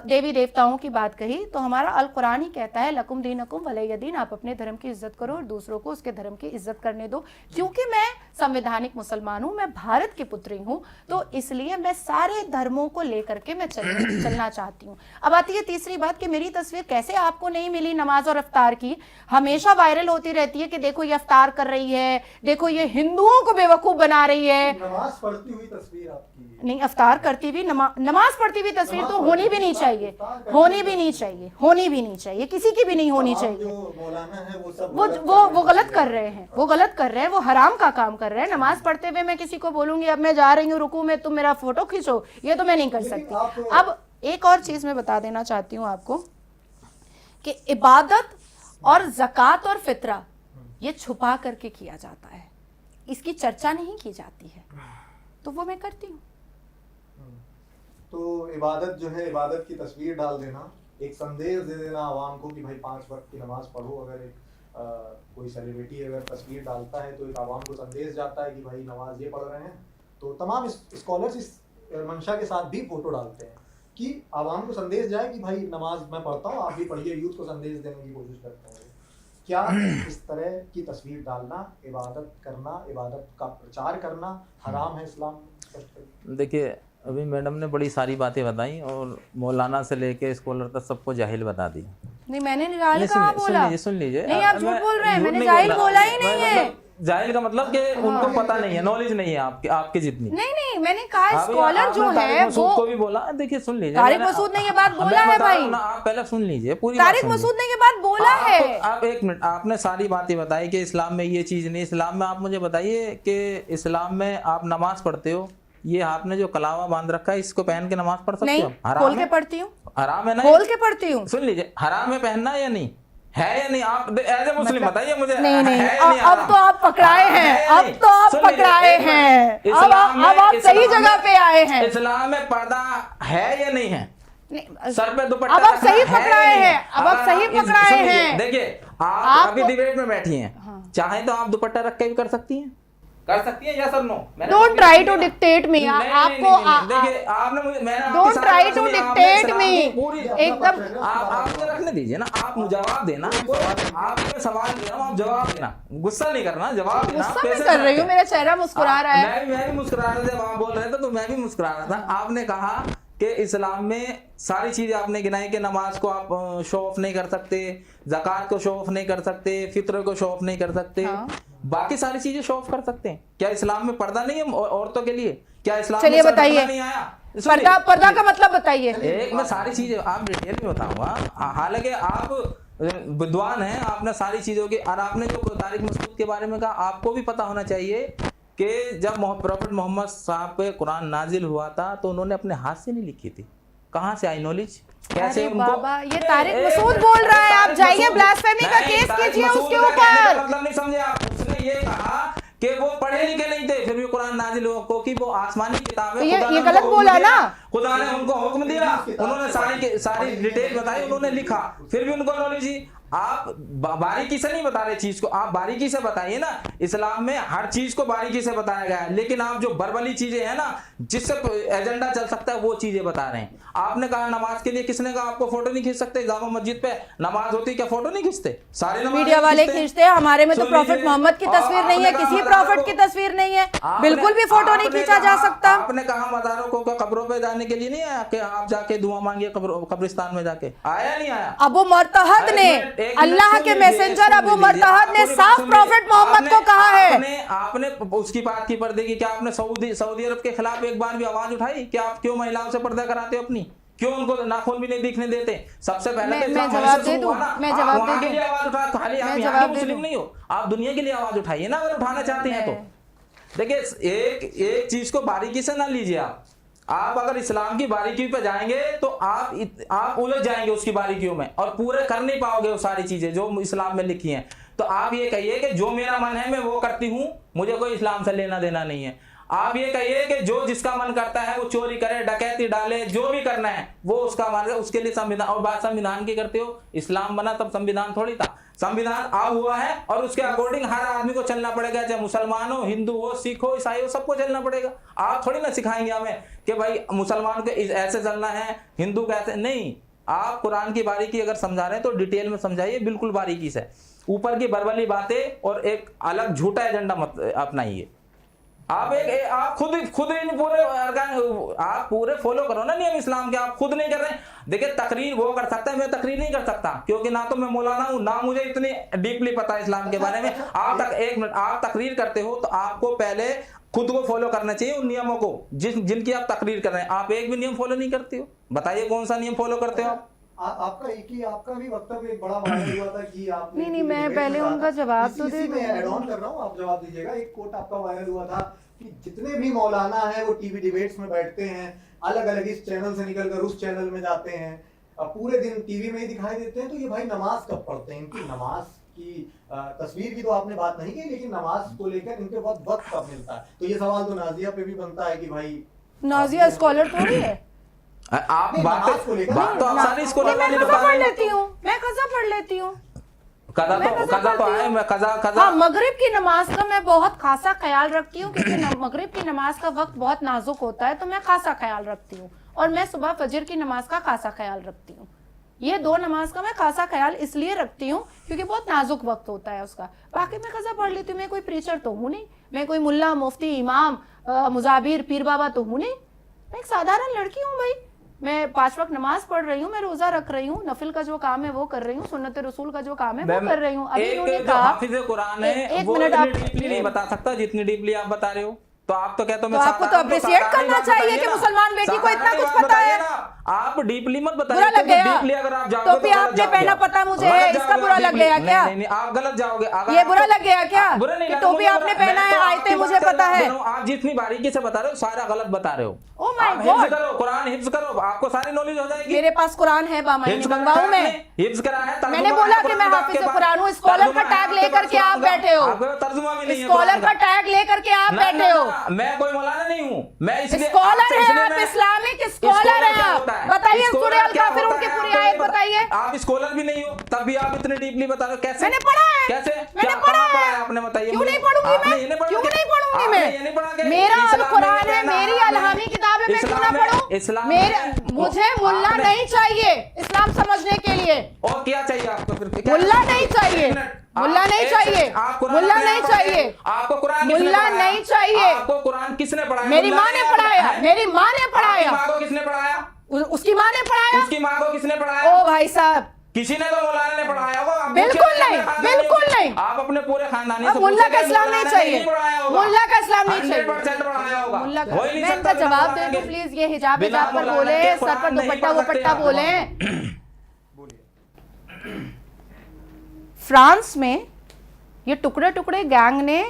देवी देवताओं की बात कही, तो हमारा अल कुरान ही कहता है लकुम दीनकुम वलिय दीन, आप अपने धर्म की इज्जत करो और दूसरों को उसके धर्म की इज्जत करने दो। क्योंकि मैं संवैधानिक मुसलमान हूँ, मैं भारत की पुत्री हूँ, तो इसलिए मैं सारे धर्मों को लेकर के मैं चलना चाहती हूँ। अब आती है तीसरी बात कि मेरी तस्वीर कैसे आपको नहीं मिली नमाज और इफ्तार की। हमेशा वायरल होती रहती है कि देखो ये इफ्तार कर रही है, देखो ये हिंदुओं को बेवकूफ बना रही है। नमाज पढ़ती हुई तस्वीर आपकी नहीं, इफ्तार करती हुई, नमाज पढ़ती हुई तस्वीर तो होनी भी नहीं चाहिए, होनी भी नहीं चाहिए, होनी भी नहीं चाहिए, किसी की भी नहीं होनी चाहिए। वो गलत कर रहे हैं, वो गलत कर रहे हैं, वो हराम का काम कर रहे हैं। नमाज पढ़ते हुए मैं किसी को बोलूंगी अब मैं जा रही हूँ रुकू में, तुम मेरा फोटो खींचो, ये तो मैं नहीं कर सकती। अब एक और चीज मैं बता देना चाहती हूँ आपको कि इबादत और ज़कात और फितरा ये छुपा करके किया जाता है, इसकी चर्चा नहीं की जाती है, तो वो मैं करती हूँ। तो इबादत जो है, इबादत की तस्वीर डाल देना, एक संदेश दे देना आवाम को कि भाई 5 वक्त की नमाज पढ़ो। अगर एक कोई सेलिब्रिटी अगर तस्वीर डालता है तो एक आवाम को संदेश जाता है कि भाई नमाज ये पढ़ रहे हैं। तो तमाम स्कॉलर्स इस मंशा के साथ भी फोटो डालते हैं कि आवाम को संदेश जाए कि भाई नमाज मैं पढ़ता हूँ, आप भी पढ़िए, यूथ को संदेश देने की कोशिश करते हैं। क्या इस तरह की तस्वीर डालना, इबादत करना, इबादत का प्रचार करना हराम है इस्लाम? देखिए, अभी मैडम ने बड़ी सारी बातें बताई और मौलाना से लेके स्कॉलर तक सबको जाहिल बता दी। नहीं, मैंने जाहिल कहाँ बोला? सुन लीजिए, नहीं आप झूठ बोल रहे हैं, मैंने जाहिल बोला ही नहीं है। जाहिल का मतलब कि उनको पता नहीं है, नॉलेज नहीं है आपके जितनी। नहीं, मैंने कहा स्कॉलर जो है वो को भी बोला। देखिए सुन लीजिए, तारिक मसूद ने ये बात बोला है भाई। आप पहले सुन लीजिए पूरी। तारिक मसूद ने ये बात बोला है। आप एक मिनट, आपने सारी बातें बताई कि इस्लाम में ये चीज नहीं। इस्लाम में आप मुझे बताइए कि इस्लाम में आप नमाज पढ़ते हो, ये आपने जो कलावा बांध रखा है इसको पहन के नमाज पढ़ सकते हो? खोल के पढ़ती हूँ, हराम है ना? खोल के पढ़ती हूँ। सुन लीजिए, हराम है पहनना या नहीं है या नहीं? आप एज ए मुस्लिम बताइए मुझे। नहीं, अब तो आप पकड़ाए हैं, अब तो आप पकड़ाए हैं, अब आप सही जगह पे आए हैं। इस्लाम में पर्दा है या नहीं है? सर पे दुपट्टा अब आप सही पकड़ाए हैं, अब आप सही पकड़ाए हैं। देखिए, आप अभी डिबेट में बैठी हैं, चाहे तो आप दुपट्टा रख के भी कर सकती हैं, कर सकती है, यस और no? Don't try to dictate me. आपको देखिए आपने मैंने don't try to dictate me एकदम। आप मुझे रखने दीजिए ना, आप मुझे जवाब देना, आपने सवाल किया आप जवाब देना, गुस्सा नहीं करना, जवाब देना। गुस्सा मैं कर रही हूँ, मेरा चेहरा मुस्कुरा रहा है। मैं भी मुस्कुरा रहा था जब आप बोल रहे थे, तो मैं भी मुस्कुरा रहा था। आपने कहा कि इस्लाम में सारी चीजें आपने गिनाई कि नमाज को आप शो ऑफ नहीं कर सकते, ज़कात को शो ऑफ नहीं कर सकते, फित्र को शो ऑफ नहीं कर सकते, बाकी सारी चीजें शो ऑफ कर सकते हैं। क्या इस्लाम में पर्दा नहीं है औरतों के लिए? क्या इस्लाम में बताइए नहीं आया? पर्दा का मतलब बताइए। एक मैं सारी चीजें आप डिटेल में बताऊंगा। हालांकि आप विद्वान हैं, आपने सारी चीजों की, और आपने जो तारिक मसूद के बारे में कहा, आपको भी पता होना चाहिए कि जब प्रॉफेट मोहम्मद साहब पे कुरान नाजिल हुआ था तो उन्होंने अपने हाथ से नहीं लिखी थी। कहाँ से आई नॉलेज? कैसे उनको? बाबा ये तारिक मसूद बोल रहा है, आप जाइए ब्लास्फेमी का केस कीजिए उसके ऊपर। मतलब नहीं समझे आप? उसने ये कहा कि वो पढ़े लिखे नहीं थे, फिर भी कुरान नाजिल हुआ, क्योंकि वो आसमानी किताब है। ये गलत बोला ना, खुदा ने उनको हुक्म दिया, उन्होंने सारी डिटेल बताई, उन्होंने लिखा, फिर भी उनको नॉलेज ही। आप बारीकी से नहीं बता रहे चीज को, आप बारीकी से बताइए ना। इस्लाम में हर चीज को बारीकी से बताया गया है, लेकिन आप जो बरबली चीजें हैं ना, जिससे एजेंडा चल सकता है, वो चीजें बता रहे हैं। आपने कहा नमाज के लिए, किसने कहा आपको फोटो नहीं खींच सकते? जामा मस्जिद पे नमाज होती, क्या फोटो नहीं खींचते? सारे मीडिया वाले खींचते हैं, हमारे में तो प्रॉफेट मोहम्मद की तस्वीर नहीं है, किसी प्रॉफेट की तस्वीर नहीं है, बिल्कुल भी फोटो नहीं खींचा जा सकता। आपने कहा मज़ारों को कब्रों पे जाने के लिए नहीं आया कि आप जाके दुआ मांगिए कब्रिस्तान में जाके? आया नहीं आया? अबू मरतहद ने, अल्लाह के मैसेंजर अबू मरतहद ने साफ प्रॉफेट मोहम्मद को कहा है। आपने उसकी बात की पर्दे की, क्या आपने सऊदी अरब के खिलाफ एक बार भी आवाज उठाई कि आप क्यों महिलाओं से पर्दा कराते हो अपनी? क्यों उनको नाखून भी नहीं दिखने देते? सबसे पहले मैं जवाब दे दूं, मैं जवाब दे दूं, आवाज उठा, खाली आप यहाँ के मुस्लिम नहीं हो, आप दुनिया के लिए आवाज उठाइए ना, अगर उठाना चाहते हैं तो। देखिए एक चीज को बारीकी से ना लीजिए आप अगर इस्लाम की बारीकी पे जाएंगे तो आप उलझ जाएंगे उसकी बारीकियों में, और पूरे कर नहीं पाओगे वो सारी चीजें जो इस्लाम में लिखी हैं। तो आप ये कहिए कि जो मेरा मन है मैं वो करती हूँ, मुझे कोई इस्लाम से लेना देना नहीं है। आप ये कहिए कि जो जिसका मन करता है वो चोरी करे, डकैती डाले, जो भी करना है वो उसका मन है, उसके लिए संविधान। और बात संविधान की करते हो, इस्लाम बना तब संविधान थोड़ी था, संविधान अब हुआ है, और उसके अकॉर्डिंग हर आदमी को चलना पड़ेगा, चाहे मुसलमान हो, हिंदू हो, सिख हो, ईसाई हो, सबको चलना पड़ेगा। आप थोड़ी ना सिखाएंगे हमें कि भाई मुसलमान को ऐसे चलना है, हिंदू का ऐसे नहीं। आप कुरान की बारीकी अगर समझा रहे हैं तो डिटेल में समझाइए, बिल्कुल बारीकी से। ऊपर की बरबली बातें और एक अलग झूठा एजेंडा मत अपनाइए। आप खुद पूरे आप पूरे फॉलो करो ना नियम इस्लाम के, आप खुद नहीं कर रहे हैं। देखिए तकरीर वो कर सकता है, मैं तकरीर नहीं कर सकता, क्योंकि ना तो मैं मौलाना हूं, ना मुझे इतनी डीपली पता है इस्लाम के बारे में। एक मिनट, आप तकरीर करते हो तो आपको पहले खुद को फॉलो करना चाहिए उन नियमों को जिनकी आप तकरीर कर रहे हैं। आप एक भी नियम फॉलो नहीं करते हो, बताइए कौन सा नियम फॉलो करते हो आप? आपका भी वक्तव्य एक बड़ा वायरल हुआ था कि आप नहीं मैं पहले उनका जवाब तो दे दूं। मैं ऐड ऑन कर रहा हूं, आप जवाब दीजिएगा। एक कोट आपका वायरल हुआ था कि जितने भी मौलाना हैं वो टीवी डिबेट्स में बैठते हैं, अलग अलग इस चैनल से निकलकर उस चैनल में जाते हैं, पूरे दिन टीवी में ही दिखाई देते हैं। तो ये भाई नमाज कब पढ़ते हैं? इनकी नमाज की तस्वीर की तो आपने बात नहीं की, लेकिन नमाज को लेकर इनके बहुत वक्त कब मिलता है? तो ये सवाल तो नाजिया पे भी बनता है कि भाई नाजिया स्कॉलर थोड़ी है। आप बात तो आप सारी स्कॉलर वाली बता पढ़ लेती हूँ, मैं कज़ा पढ़ लेती हूँ, कज़ा तो आए, मैं कज़ा हाँ, मगरिब की नमाज का मैं बहुत खासा ख्याल रखती हूँ, क्योंकि मगरिब की नमाज का वक्त बहुत नाजुक होता है, तो मैं खासा ख्याल रखती हूँ। और मैं सुबह फजर की नमाज का खासा ख्याल रखती हूँ। ये दो नमाज का मैं खासा ख्याल इसलिए रखती हूँ क्योंकि बहुत नाजुक वक्त होता है उसका। बाकी मैं कज़ा पढ़ लेती हूँ, मैं कोई प्रीचर तो हूँ नहीं, मैं कोई मुल्ला, मुफ्ती, इमाम, मुजाबिर, पीर बाबा तो हूँ नहीं, मैं एक साधारण लड़की हूँ भाई। मैं 5 वक्त नमाज पढ़ रही हूँ, मैं रोजा रख रही हूँ, नफिल का जो काम है वो कर रही हूँ, सुन्नत रसूल का जो काम है वो कर रही हूँ। अभी उन्होंने कहा हाफिज़ कुरान है, वो इतनी डीपली नहीं बता सकता जितनी डीपली आप बता रहे हो। तो आप तो कहते हो, तो आपको तो अप्रिशिएट करना चाहिए कि मुसलमान बेटी को इतना कुछ पता है। आप डीपली मत बताइए, बुरा लग गया डीपली अगर आप जाओगे तो फिर आपने पहना पता मुझे है, इसका बुरा लग गया क्या? नहीं, आप गलत जाओगे। ये बुरा लग गया क्या कि टोपी आपने पहना है, आयतें मुझे पता है? आप जितनी बारीकी से बता रहे हो सारा गलत बता रहे हो। ओह माय गॉड, करो कुरान हिफ्ज करो, आपको सारी नॉलेज हो जाएगी। मेरे पास कुरान है बामायनी, मंगवाऊं मैं? हिफ्ज करा है, मैंने बोला कि मैं हाफिज कुरान हूँ। स्कॉलर का टैग लेकर के आप बैठे हो, तर्जुमा भी नहीं है, स्कॉलर का टैग लेकर के आप बैठे हो। मैं कोई मौलाना नहीं हूँ, मैं इसलिए स्कॉलर है आप, इस्लामिक स्कॉलर है आप। बताइए सूरह अल काफिरून की पूरी आयत बताइए। आप स्कॉलर भी नहीं हो तब भी आप इतने डीपली बता रहे हो, कैसे? मैंने पढ़ा है कैसे? मैंने क्या पढ़ा कहाँ है। पढ़ा है आपने? बताइए क्यों मुझे। नहीं पढ़ूंगी आपने मैं? ये नहीं पढ़ा क्यों कि- नहीं पढ़ूंगी आपने मैं? ये नहीं पढ़ा कि मेरा इस्लाम में अल-कुरान है, कहना मेरी हराम है। अलहामी किताब है, मैं क्यों ना इस्लाम में- पढ़ूं? इस्लाम मेरे में- मुझे मुल्ला आपने- नहीं चाहिए इस्लाम समझने के लिए। और क्या चाहिए आपको फिर? क्या- मुल्ला नहीं चाहिए, एक मिनट। मुल्ला आप- नहीं एक चाहिए, सेकंड, आप कुरान मुल्ला अपने नहीं आप पढ़े? चाहिए। आपको कुरान किसने मुल्ला पढ़ाया? नहीं चाहिए। आपको कुरान किसने पढ़ाया? मेरी मुल्ला माँ ने आपको पढ़ाया, पढ़ाया? मेरी माँ ने आपकी पढ़ाया, माँ को किसने पढ़ाया? उसकी माँ ने पढ़ाया। उसकी माँ को किसने पढ़ाया? ओ भाई साहब, किसी ने तो मौलाना ने पढ़ाया होगा। आप बिल्कुल मुझे नहीं, खानदानी बिल्कुल हो- नहीं। आप अपने पूरे खानदानी अब से मुल्ला पूछे का कि इस्लाम नहीं मौलाना ने चाहिए, पढ़ाया होगा। मुल्ला का इस्लाम नहीं चाहिए। 100% पढ़ाया होगा। मुल्ला का, हो ही नहीं मैं सकता इनका बिना जवाब मौलाना दे दूं के। प्लीज। ये हिजाब बिना हिजाब पर मौलाना बोले, के सर पर कुरान नहीं दुपट्टा पढ़ सकते वपट्टा आप। बोले। फ्रांस में ये टुकड़े टुकड़े गैंग ने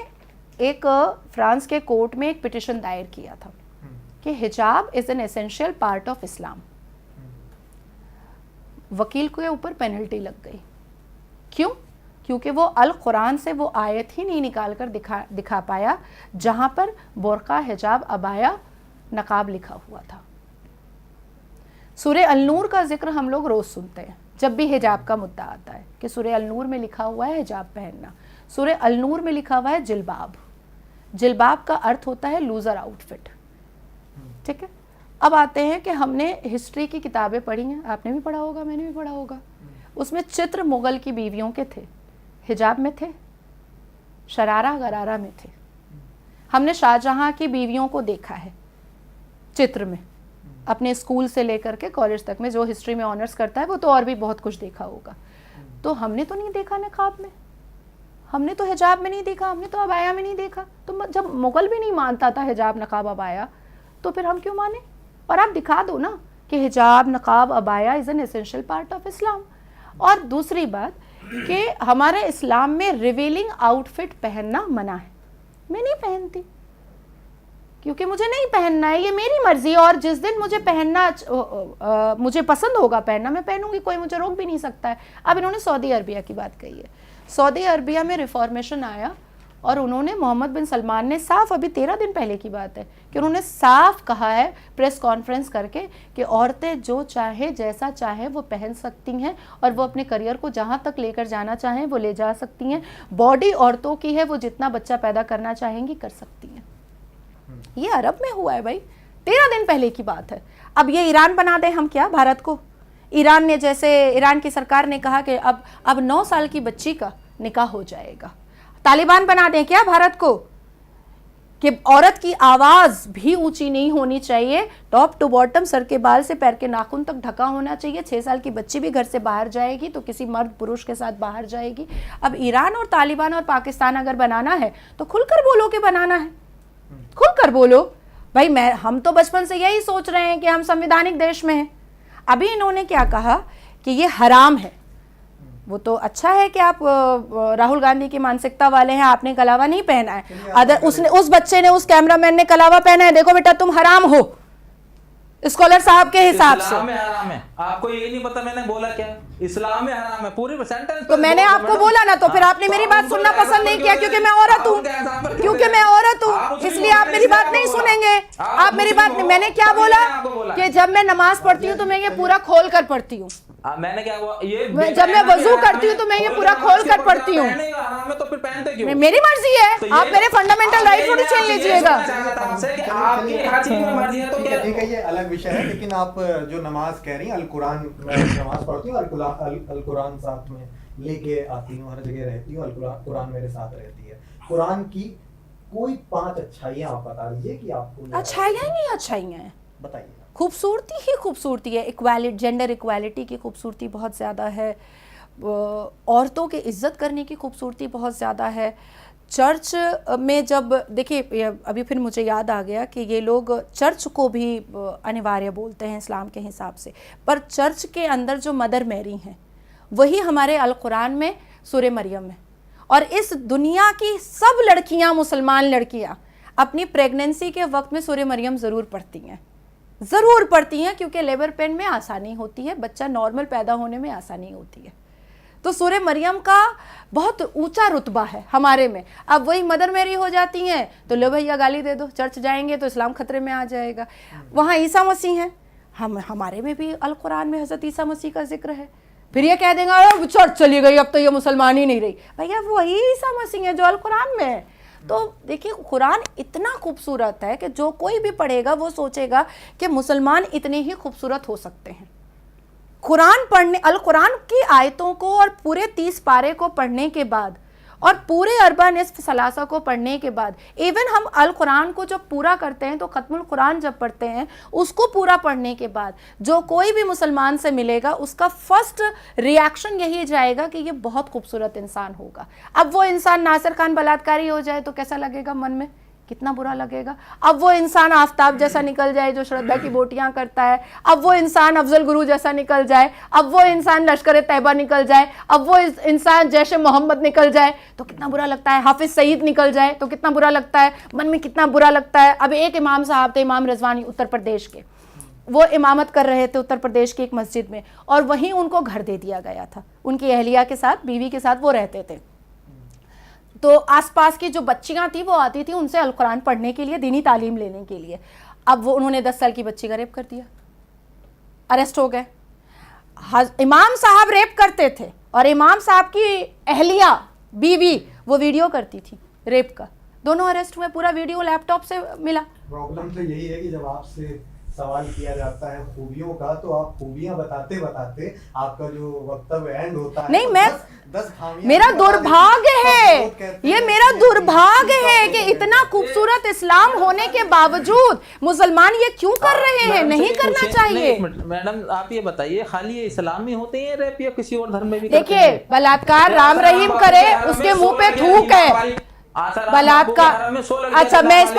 एक फ्रांस के कोर्ट में एक पिटिशन दायर किया था कि हिजाब is an essential part of Islam. वकील के ऊपर पेनल्टी लग गई। क्यों? क्योंकि वो अल कुरान से वो आयत ही नहीं निकाल कर दिखा पाया जहां पर बुर्का, हिजाब, अबाया, नकाब लिखा हुआ था। सूरह अल-नूर का जिक्र हम लोग रोज सुनते हैं जब भी हिजाब का मुद्दा आता है कि सूरह अल-नूर में लिखा हुआ है हिजाब पहनना। सूरह अल-नूर में लिखा हुआ है जिल्बाब। जिल्बाब का अर्थ होता है लूजर आउटफिट। ठीक है, अब आते हैं कि हमने हिस्ट्री की किताबें पढ़ी हैं, आपने भी पढ़ा होगा, मैंने भी पढ़ा होगा। उसमें चित्र मुगल की बीवियों के थे, हिजाब में थे, शरारा गरारा में थे। हमने शाहजहां की बीवियों को देखा है चित्र में, अपने स्कूल से लेकर के कॉलेज तक में। जो हिस्ट्री में ऑनर्स करता है वो तो और भी बहुत कुछ देखा होगा। तो हमने तो नहीं देखा नकाब में, हमने तो हिजाब में नहीं देखा, हमने तो अबाया में नहीं देखा। तो जब मुगल भी नहीं मानता था हिजाब, नकाब, अबाया, तो फिर हम क्यों माने? और आप दिखा दो ना कि हिजाब, नकाब, abaya is an essential part of Islam. और दूसरी बात कि हमारे इस्लाम में रिवीलिंग आउटफिट पहनना मना है। मैं नहीं पहनती क्योंकि मुझे नहीं पहनना है, ये मेरी मर्जी है। और जिस दिन मुझे पहनना मुझे पसंद होगा पहनना, मैं पहनूंगी, कोई मुझे रोक भी नहीं सकता है। अब इन्होंने सऊदी अरबिया की बात कही है। सऊदी अरबिया में रिफॉर्मेशन आया और उन्होंने, मोहम्मद बिन सलमान ने साफ, अभी 13 दिन पहले की बात है, कि उन्होंने साफ कहा है प्रेस कॉन्फ्रेंस करके कि औरतें जो चाहे, जैसा चाहे वो पहन सकती हैं और वो अपने करियर को जहाँ तक लेकर जाना चाहें वो ले जा सकती हैं। बॉडी औरतों की है, वो जितना बच्चा पैदा करना चाहेंगी कर सकती हैं। ये अरब में हुआ है भाई, 13 दिन पहले की बात है। अब ये ईरान बना दे हम क्या भारत को? ईरान ने, जैसे ईरान की सरकार ने कहा कि अब 9 साल की बच्ची का निकाह हो जाएगा। तालिबान बना दें क्या भारत को कि औरत की आवाज भी ऊंची नहीं होनी चाहिए, टॉप टू बॉटम, सर के बाल से पैर के नाखून तक ढका होना चाहिए। 6 साल की बच्ची भी घर से बाहर जाएगी तो किसी मर्द पुरुष के साथ बाहर जाएगी। अब ईरान और तालिबान और पाकिस्तान अगर बनाना है तो खुलकर बोलो कि बनाना है, खुलकर बोलो भाई। हम तो बचपन से यही सोच रहे हैं कि हम संवैधानिक देश में हैं। अभी इन्होंने क्या कहा कि ये हराम है। वो तो अच्छा है कि आप राहुल गांधी की मानसिकता वाले हैं, आपने कलावा नहीं पहना है। अदर उस बच्चे ने, उस कैमरामैन ने कलावा पहना है, देखो बेटा तुम हराम हो स्कॉलर साहब के हिसाब से। इस्लाम में हराम है, आपको ये नहीं पता मैंने बोला क्या? इस्लाम में हराम है, पूरी सेंटेंस। तो मैंने आपको बोला ना, तो फिर आपने मेरी बात सुनना पसंद नहीं किया क्योंकि मैं औरत हूँ, क्योंकि मैं औरत हूँ, इसलिए आप मेरी बात नहीं सुनेंगे। आप मेरी बात, मैंने क्या बोला कि जब मैं नमाज पढ़ती हूँ तो मैं ये पूरा खोल कर पढ़ती हूँ। मैंने क्या हुआ? ये जब मैं वजू करती हूँ तो मैं ये पूरा खोल कर पढ़ती हूँ। तो फिर पहनते क्यों? मेरी मर्जी है, आप मेरे फंडामेंटल राइट थोड़ी छीन लीजिएगा। आपकी हर चीज में मर्जी है तो क्या? ठीक है, ये अलग विषय है। लेकिन आप जो नमाज कह रही हैं, अल कुरान, मैं नमाज पढ़ती हूँ, अल कुरान साथ में लेके आती हूँ, हर जगह रहती हूँ, अल कुरान मेरे साथ रहती है। कुरान की कोई 5 अच्छाइयाँ आप बता दीजिए कि आपको। अच्छाइयाँ नहीं, अच्छाइयाँ हैं, बताइए। खूबसूरती ही खूबसूरती है। इक्वालिटी, जेंडर इक्वालिटी की खूबसूरती बहुत ज़्यादा है। औरतों की इज्जत करने की खूबसूरती बहुत ज़्यादा है। चर्च में जब देखिए, अभी फिर मुझे याद आ गया कि ये लोग चर्च को भी अनिवार्य बोलते हैं इस्लाम के हिसाब से, पर चर्च के अंदर जो मदर मैरी हैं वही हमारे अल कुरान में सूरह मरियम है। और इस दुनिया की सब लड़कियां, मुसलमान लड़कियां, अपनी प्रेगनेंसी के वक्त में सूरह मरियम ज़रूर पढ़ती हैं, ज़रूर पढ़ती हैं, क्योंकि लेबर पेन में आसानी होती है, बच्चा नॉर्मल पैदा होने में आसानी होती है। तो सूरह मरियम का बहुत ऊंचा रुतबा है हमारे में। अब वही मदर मैरी हो जाती हैं तो लो भैया गाली दे दो, चर्च जाएंगे तो इस्लाम खतरे में आ जाएगा। वहाँ ईसा मसीह हैं, हमारे में भी अल कुरान में हज़रत ईसा मसीह का जिक्र है। फिर ये कह देंगे अरे चर्च चली गई, अब तो ये मुसलमान ही नहीं रही। भैया वही ईसा मसीह है जो अल कुरान में है। तो देखिए कुरान इतना खूबसूरत है कि जो कोई भी पढ़ेगा वो सोचेगा कि मुसलमान इतने ही खूबसूरत हो सकते हैं। कुरान पढ़ने, अल कुरान की आयतों को और पूरे 30 पारे को पढ़ने के बाद और पूरे अरबा निस्फ सलासा को पढ़ने के बाद, इवन हम अल कुरान को जब पूरा करते हैं तो खत्मुल कुरान जब पढ़ते हैं उसको पूरा पढ़ने के बाद जो कोई भी मुसलमान से मिलेगा उसका फर्स्ट रिएक्शन यही जाएगा कि ये बहुत खूबसूरत इंसान होगा। अब वो इंसान नासिर खान बलात्कारी हो जाए तो कैसा लगेगा मन में, कितना बुरा लगेगा। अब वो इंसान आफ्ताब जैसा निकल जाए जो श्रद्धा की बोटियां करता है, अब वो इंसान अफजल गुरु जैसा निकल जाए, अब वो इंसान लश्कर तैयबा निकल जाए, अब वो इंसान जैसे मोहम्मद निकल जाए तो कितना बुरा लगता है, हाफिज सईद निकल जाए तो कितना बुरा लगता है, मन में कितना बुरा लगता है। अब एक इमाम साहब थे, इमाम रिजवानी, उत्तर प्रदेश के, वो इमामत कर रहे थे उत्तर प्रदेश की एक मस्जिद में और वहीं उनको घर दे दिया गया था, उनकी अहलिया के साथ, बीवी के साथ वो रहते थे। तो आसपास की जो बच्चियां थी वो आती थी उनसे अल कुरान पढ़ने के लिए, दीनी तालीम लेने के लिए। अब वो उन्होंने 10 साल की बच्ची का रेप कर दिया, अरेस्ट हो गए। इमाम साहब रेप करते थे और इमाम साहब की अहलिया बीवी वो वीडियो करती थी रेप का, दोनों अरेस्ट हुए, पूरा वीडियो लैपटॉप से मिला। प्रॉब्लम तो यही है कि जब आपसे सवाल किया जाता है खूबियों का तो आप खूबियां बताते बताते आपका जो वक्तव्य एंड होता है नहीं, तो मैं 10 खामियां मेरा दुर्भाग्य है, ये मेरा कि दुर्भाग्य है कि इतना खूबसूरत इस्लाम होने के बावजूद मुसलमान ये क्यों कर रहे हैं, नहीं करना चाहिए। मैडम आप ये बताइए, खाली ये इस्लाम में होते हैं रेप या किसी और धर्म में भी? देखिए बलात्कार राम रहीम करे उसके मुंह पे थूक है, बलात्कार। अच्छा मैं इस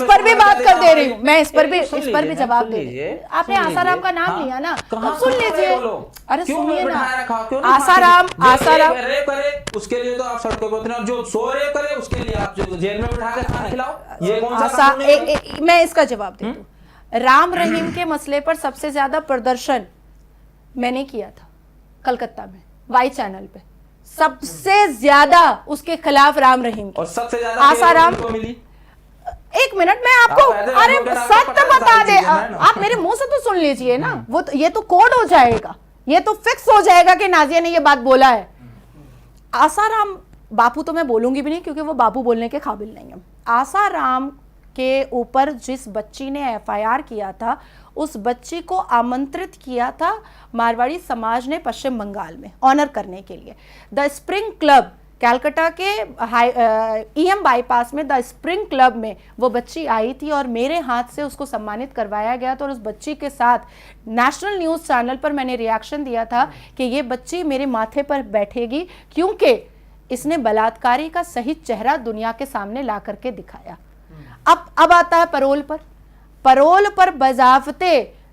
पर भी बात कर दे रही हूँ, मैं इस पर भी जवाब दे रही हूँ। आपने आसाराम का नाम लिया ना, अब सुन लीजिए। अरे सुनिए ना, आसाराम रेप करे उसके लिए तो आप सड़कों पर उतरे, और जो सो रेप करे उसके लिए आप जो जेल में बिठा के खाना खिलाओ, ये कौन सा कानून है? मैं इसका जवाब दे दूं। राम रहीम के मसले पर सबसे ज्यादा प्रदर्शन मैंने किया था कलकत्ता में, वाई चैनल पे, सबसे ज्यादा उसके खिलाफ राम रहीम की। और सबसे ज्यादा आसाराम को मिली। एक मिनट मैं आपको, अरे सत्य बता दे, आप मेरे मुंह से तो सुन लीजिए ना, वो तो, ये तो कोड हो जाएगा, ये तो फिक्स हो जाएगा कि नाजिया ने ये बात बोला है। आसाराम बापू तो मैं बोलूंगी भी नहीं क्योंकि वो बापू बोलने के काबिल नहीं है। आसाराम के ऊपर जिस बच्ची ने FIR किया था उस बच्ची को आमंत्रित किया था मारवाड़ी समाज ने पश्चिम बंगाल में ऑनर करने के लिए। द स्प्रिंग क्लब कलकत्ता के EM बाईपास में द स्प्रिंग क्लब में वो बच्ची आई थी और मेरे हाथ से उसको सम्मानित करवाया गया था। और उस बच्ची के साथ नेशनल न्यूज़ चैनल पर मैंने रिएक्शन दिया था कि ये बच्ची मेरे माथे पर बैठेगी क्योंकि इसने बलात्कारी का सही चेहरा दुनिया के सामने ला करके दिखाया। अब आता है परोल पर बजावते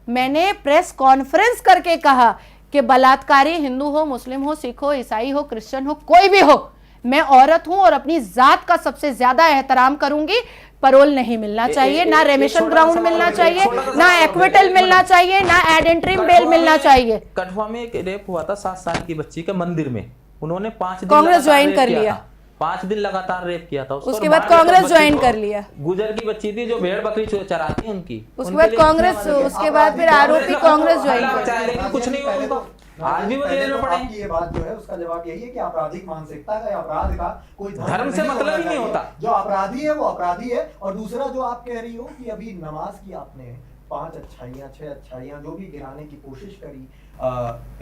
मैंने प्रेस कॉन्फ्रेंस करके कहा कि बलात्कारी हिंदू हो, मुस्लिम हो, सिख हो, ईसाई हो, क्रिश्चियन हो, कोई भी हो, मैं औरत हूं और अपनी जात का सबसे ज्यादा एहतराम करूंगी। परोल नहीं मिलना चाहिए, ना रेमिशन ग्राउंड मिलना चाहिए, ना एक्विटल मिलना चाहिए, ना एड इंट्रीम बेल मिलना चाहिए। कठुआ में एक रेप हुआ था 7 साल की बच्ची का मंदिर में, उन्होंने 5 दिन कांग्रेस ज्वाइन कर लिया, 5 दिन लगातार रेप किया था उसके बाद कांग्रेस ज्वाइन कर लिया। गुजर की बच्ची थी जो भेड़ बकरी चराती उनकी, उसके बाद कांग्रेस, उसके बाद फिर आरोपी कांग्रेस ज्वाइन कर, कुछ नहीं हुआ। आज भी वो जेल में पड़े। आपकी ये बात जो है उसका जवाब यही है कि आपराधिक मानसिकता का, अपराध का कोई धर्म से मतलब ही नहीं होता। जो अपराधी है वो अपराधी है। और दूसरा जो आप कह रही हो कि अभी नमाज की आपने 5 अच्छाइयाँ 6 अच्छाइयाँ जो भी गिराने की कोशिश करी,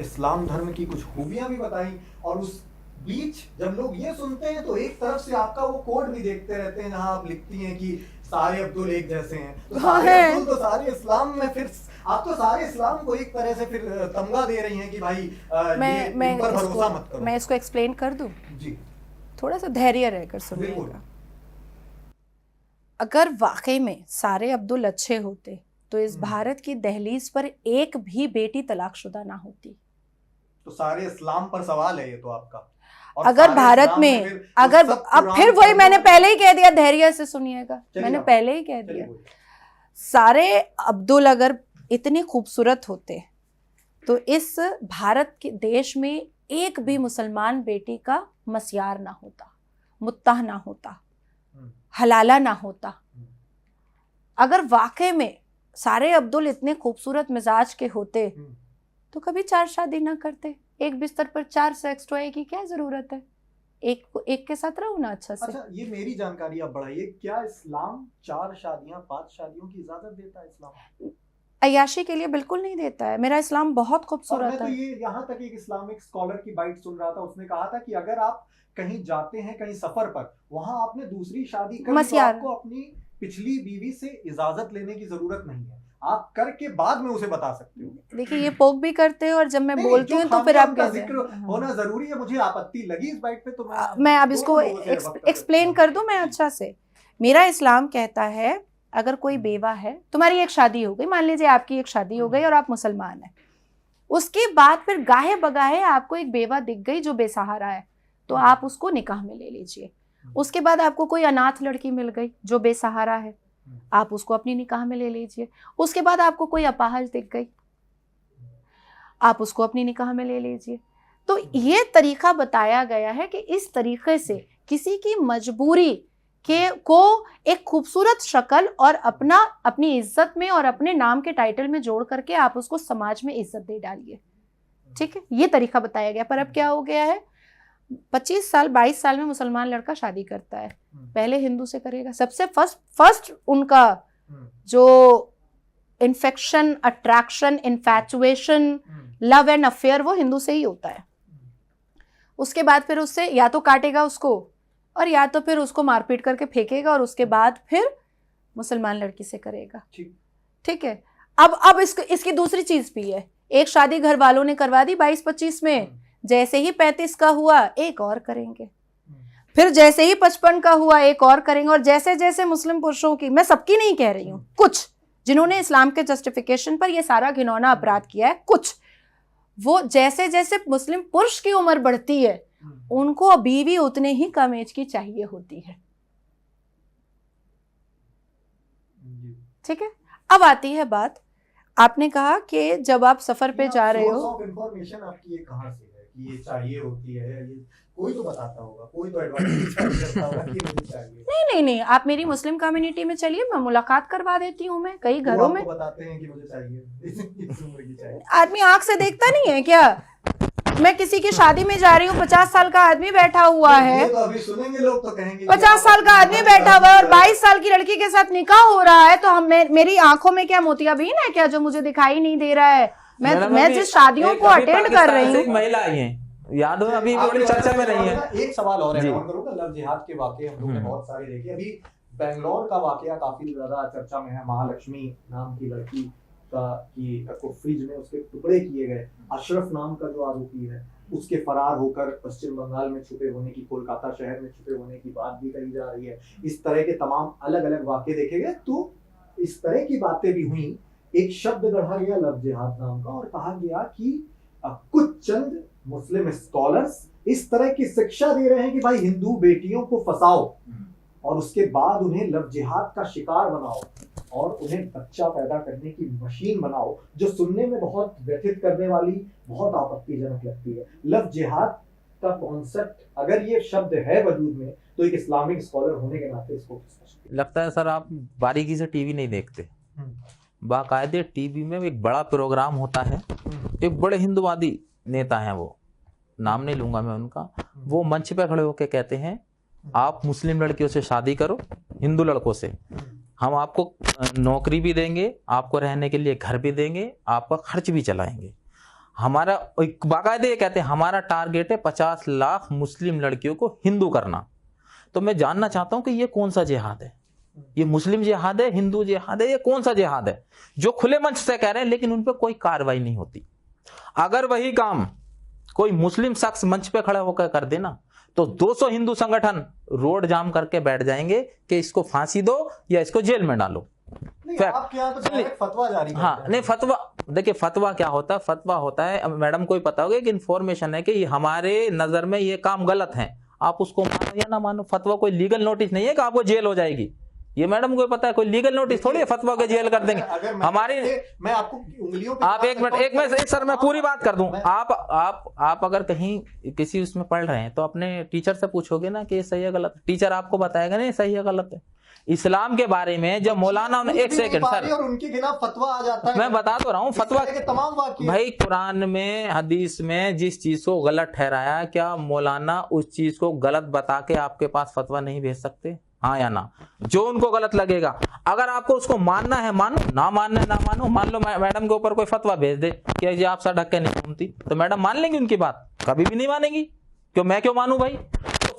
इस्लाम धर्म की कुछ खूबियां भी बताई, और उस बीच जब लोग ये सुनते हैं तो एक तरफ से आपका वो कोड भी देखते रहते हैं जहां आप लिखती हैं कि सारे अब्दुल एक जैसे हैं, तो सारे अब्दुल तो सारे इस्लाम में, फिर आप तो सारे इस्लाम को एक तरह से फिर तमगा दे रही हैं कि भाई मैं इन पर भरोसा मत करो। मैं इसको एक्सप्लेन कर दूं जी, थोड़ा सा धैर्य रहकर सुनिएगा। अगर वाकई में सारे अब्दुल अच्छे होते तो इस भारत की दहलीज पर एक भी बेटी तलाकशुदा ना होती। तो सारे इस्लाम पर सवाल है ये तो आपका। अगर भारत में अगर अब फिर वही मैंने पहले ही कह दिया, धैर्य से सुनिएगा, मैंने पहले ही कह दिया, सारे अब्दुल अगर इतने खूबसूरत होते तो इस भारत के देश में एक भी मुसलमान बेटी का मस्यार ना होता, मुत्ताह ना होता, हलाला ना होता। अगर वाकई में सारे अब्दुल इतने खूबसूरत मिजाज के होते तो कभी 4 शादी ना करते। एक बिस्तर पर 4 सेक्स टॉय की क्या जरूरत है? एक के साथ रहो ना अच्छा से। अच्छा, ये मेरी जानकारी आप बढ़ाइए, क्या इस्लाम 4 शादियां 5 शादियों की इजाजत देता है इस्लाम? अय्याशी के लिए बिल्कुल नहीं देता है। मेरा इस्लाम बहुत और खूबसूरत मैं तो है। ये यहाँ तक एक इस्लामिक स्कॉलर की बाइट सुन रहा था, उसने कहा था कि अगर आप कहीं जाते हैं कहीं सफर पर, वहां आपने दूसरी शादी कर ली तो मस्यार। आपको अपनी पिछली बीवी से इजाजत लेने की जरूरत नहीं है, आप करके बाद में उसे बता सकते हो। देखिए ये पोक भी करते हैं और जब मैं नहीं, बोलती जो हूँ तो फिर खामियां आप उनका कहते जिक्र हैं। होना जरूरी है, मुझे आपत्ति लगी इस बाइट पे, तो मैं अब इसको दोनों लोगों से वक्त एक्सप्लेन कर दूं मैं अच्छा से। मेरा इस्लाम कहता है अगर कोई बेवा है, तुम्हारी एक शादी हो गई, मान लीजिए आपकी एक शादी हो गई और आप मुसलमान हैं, उसके बाद फिर गाहे बगाहे आपको एक बेवा दिख गई जो बेसहारा है, तो आप उसको निकाह में ले लीजिए। उसके बाद आपको कोई अनाथ लड़की मिल गई जो बेसहारा है, आप उसको अपनी निकाह में ले लीजिए। उसके बाद आपको कोई अपाहज दिख गई, आप उसको अपनी निकाह में ले लीजिए। तो ये तरीका बताया गया है कि इस तरीके से किसी की मजबूरी को एक खूबसूरत शक्ल और अपनी इज्जत में और अपने नाम के टाइटल में जोड़ करके आप उसको समाज में इज्जत दे डालिए। ठीक है, ये तरीका बताया गया। पर अब क्या हो गया है, 25 साल 22 साल में मुसलमान लड़का शादी करता है, पहले हिंदू से करेगा। सबसे फर्स्ट उनका जो infection, attraction, infatuation, love and affair वो हिंदू से ही होता है। उसके बाद फिर उससे या तो काटेगा उसको और या तो फिर उसको मारपीट करके फेंकेगा और उसके बाद फिर मुसलमान लड़की से करेगा। ठीक है, अब इसकी दूसरी चीज भी है। एक शादी घर वालों ने करवा दी 22-25 में, जैसे ही 35 का हुआ एक और करेंगे, फिर जैसे ही 55 का हुआ एक और करेंगे। और जैसे जैसे मुस्लिम पुरुषों की, मैं सबकी नहीं कह रही हूँ, कुछ जिन्होंने इस्लाम के जस्टिफिकेशन पर ये सारा घिनौना अपराध किया है, कुछ वो जैसे जैसे मुस्लिम पुरुष की उम्र बढ़ती है उनको बीवी उतने ही कम एज की चाहिए होती है। ठीक है, अब आती है बात, आपने कहा कि जब आप सफर पे जा रहे हो, इंफॉर्मेशन आपकी ये कहाँ से है कि ये चाहिए होती है? ये कोई तो बताता होगा, कोई तो एडवाइस करता होगा कि मुझे चाहिए। नहीं, आप मेरी मुस्लिम कम्युनिटी में चलिए, मैं मुलाकात करवा देती हूँ। मैं कई घरों में बताते हैं कि मुझे चाहिए। आदमी आंख से देखता नहीं है क्या? मैं किसी की शादी में जा रही हूँ, 50 साल का आदमी बैठा हुआ है, तो अभी सुनेंगे लोग तो कहेंगे 50 साल का आदमी बैठा हुआ है और 22 साल की लड़की के साथ निकाह हो रहा है, तो मेरी आंखों में क्या मोतियाबिंद है क्या जो मुझे दिखाई नहीं दे रहा है? मैं जिस शादियों को अटेंड कर रही हूँ, महिला आई है, याद हो, अभी बड़ी चर्चा में रही है। एक सवाल और है करूंगा, लव जिहाद के वाकये हम लोग ने बहुत सारे देखे। अभी बेंगलोर का वाकया काफी ज्यादा चर्चा में है। महालक्ष्मी नाम की लड़की को फ्रिज में उसके टुकड़े किए गए। अशरफ नाम का जो आरोपी है उसके फरार होकर पश्चिम बंगाल में छुपे होने की, कोलकाता शहर में छुपे होने की बात भी कही जा रही है। इस तरह के तमाम अलग अलग वाकये देखे गए, तो इस तरह की बातें भी हुई। एक शब्द गढ़ा गया लव जिहाद नाम का और कहा गया कि कुछ चंद मुस्लिम स्कॉलर्स इस तरह की शिक्षा दे रहे हैं कि भाई हिंदू बेटियों को फंसाओ और उसके बाद उन्हें लव जिहाद का शिकार बनाओ और उन्हें बच्चा पैदा करने की मशीन बनाओ, जो सुनने में बहुत व्यथित करने वाली, बहुत आपत्तिजनक लगती है। लव जिहाद का कॉन्सेप्ट, अगर ये शब्द है वजूद में, तो एक इस्लामिक स्कॉलर होने के नाते इसको लगता है सर आप बारीकी से टीवी नहीं देखते। बाकायदे टीवी में एक बड़ा प्रोग्राम होता है, एक बड़े हिंदुवादी नेता हैं, वो नाम नहीं लूंगा मैं उनका, वो मंच पे खड़े होकर कहते हैं आप मुस्लिम लड़कियों से शादी करो, हिंदू लड़कों से, हम आपको नौकरी भी देंगे, आपको रहने के लिए घर भी देंगे, आपका खर्च भी चलाएंगे। हमारा बाकायदे ये कहते हैं हमारा टारगेट है 50 लाख मुस्लिम लड़कियों को हिंदू करना। तो मैं जानना चाहता हूं कि ये कौन सा जिहाद है? ये मुस्लिम जिहाद है, हिंदू जिहाद है, ये कौन सा जिहाद है जो खुले मंच से कह रहे हैं लेकिन उन पर कोई कार्रवाई नहीं होती? अगर वही काम कोई मुस्लिम शख्स मंच पे खड़ा होकर कर देना तो 200 हिंदू संगठन रोड जाम करके बैठ जाएंगे कि इसको फांसी दो या इसको जेल में डालो। आपके यहाँ तो फतवा जारी करते हैं। हाँ, नहीं फतवा, देखिए फतवा क्या होता है? फतवा होता है, मैडम को ही पता होगा कि इन्फॉर्मेशन है कि हमारे नजर में ये काम गलत है, आप उसको मानो या ना मानो। फतवा कोई लीगल नोटिस नहीं है कि आपको जेल हो जाएगी, ये मैडम को पता है। कोई लीगल नोटिस थोड़ी है फतवा के जेल कर देंगे। हमारी मैं आपको उंगलियों पे आप एक मिनट सर मैं पूरी बात कर दूं। आप अगर कहीं किसी उसमें पढ़ रहे हैं तो अपने टीचर से पूछोगे ना कि ये सही है गलत, टीचर आपको बताएगा नहीं सही है गलत है। इस्लाम के बारे में जब मौलाना एक सेकंड सर, और उनके खिलाफ फतवा आ जाता है। मैं बता तो रहा हूँ फतवा के तमाम वाक़ये। भाई कुरान में हदीस में जिस चीज को गलत ठहराया, क्या मौलाना उस चीज को गलत बता के आपके पास फतवा नहीं भेज सकते? हाँ या ना? जो उनको गलत लगेगा, अगर आपको उसको मानना है मानो, ना मानना है ना मानो। मान लो मैडम के ऊपर कोई फतवा भेज दे कि जी आप सर ढक के नहीं घूमती, तो मैडम मान लेंगी उनकी बात? कभी भी नहीं मानेंगी। क्यों? मैं क्यों मानूं भाई?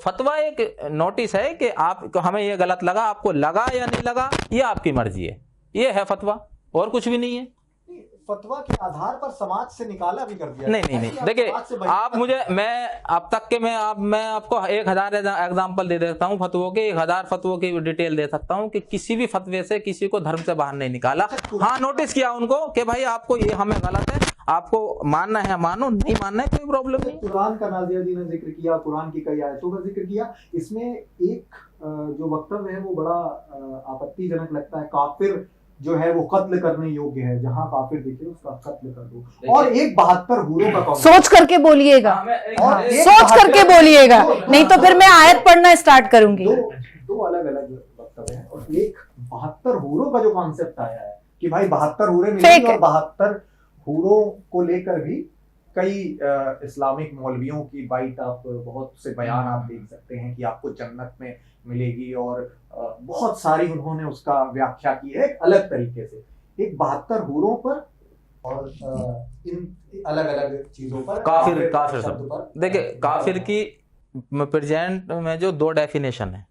फतवा एक नोटिस है कि आप हमें ये गलत लगा, आपको लगा या नहीं लगा ये आपकी मर्जी है, ये है फतवा, और कुछ भी नहीं है। फतवा के आधार पर समाज से निकाला भी कर दिया। नहीं देखिए आप मुझे, मैं अब तक के मैं आपको 1000 एग्जाम्पल दे देता हूँ फतवों के, 1000 फतवों की डिटेल दे सकता हूँ कि किसी भी फतवे से किसी को धर्म से बाहर नहीं निकाला। हाँ, नोटिस किया उनको कि भाई आपको ये हमें गलत है, आपको मानना है मानो, नहीं मानना है कोई प्रॉब्लम नहीं। कुरान का नाज़िया जी ने जिक्र किया, कुरान की कई आयतों का जिक्र किया। इसमें एक जो वक्तव्य है वो बड़ा आपत्तिजनक लगता है, काफिर जो है वो कत्ल करने योग्य है, जहां काफिर दिखे उसका कत्ल कर दो। और एक 72 हूरों का सोच करके बोलिएगा, सोच करके बोलिएगा, नहीं तो फिर मैं आयत पढ़ना स्टार्ट करूंगी। दो अलग अलग वक्तव्य हैं। और एक 72 हूरों का जो कॉन्सेप्ट आया है कि भाई 72 हूरें मिलेंगी, और 72 हूरों को लेकर भी कई इस्लामिक मौलवियों की बाइट, आप बहुत से बयान आप देख सकते हैं कि आपको जन्नत में मिलेगी, और बहुत सारी उन्होंने उसका व्याख्या की है अलग तरीके से। एक 72 हूरों पर और इन अलग अलग चीजों पर, काफिर सब देखिए, काफिर की प्रेजेंट में जो 2 डेफिनेशन है,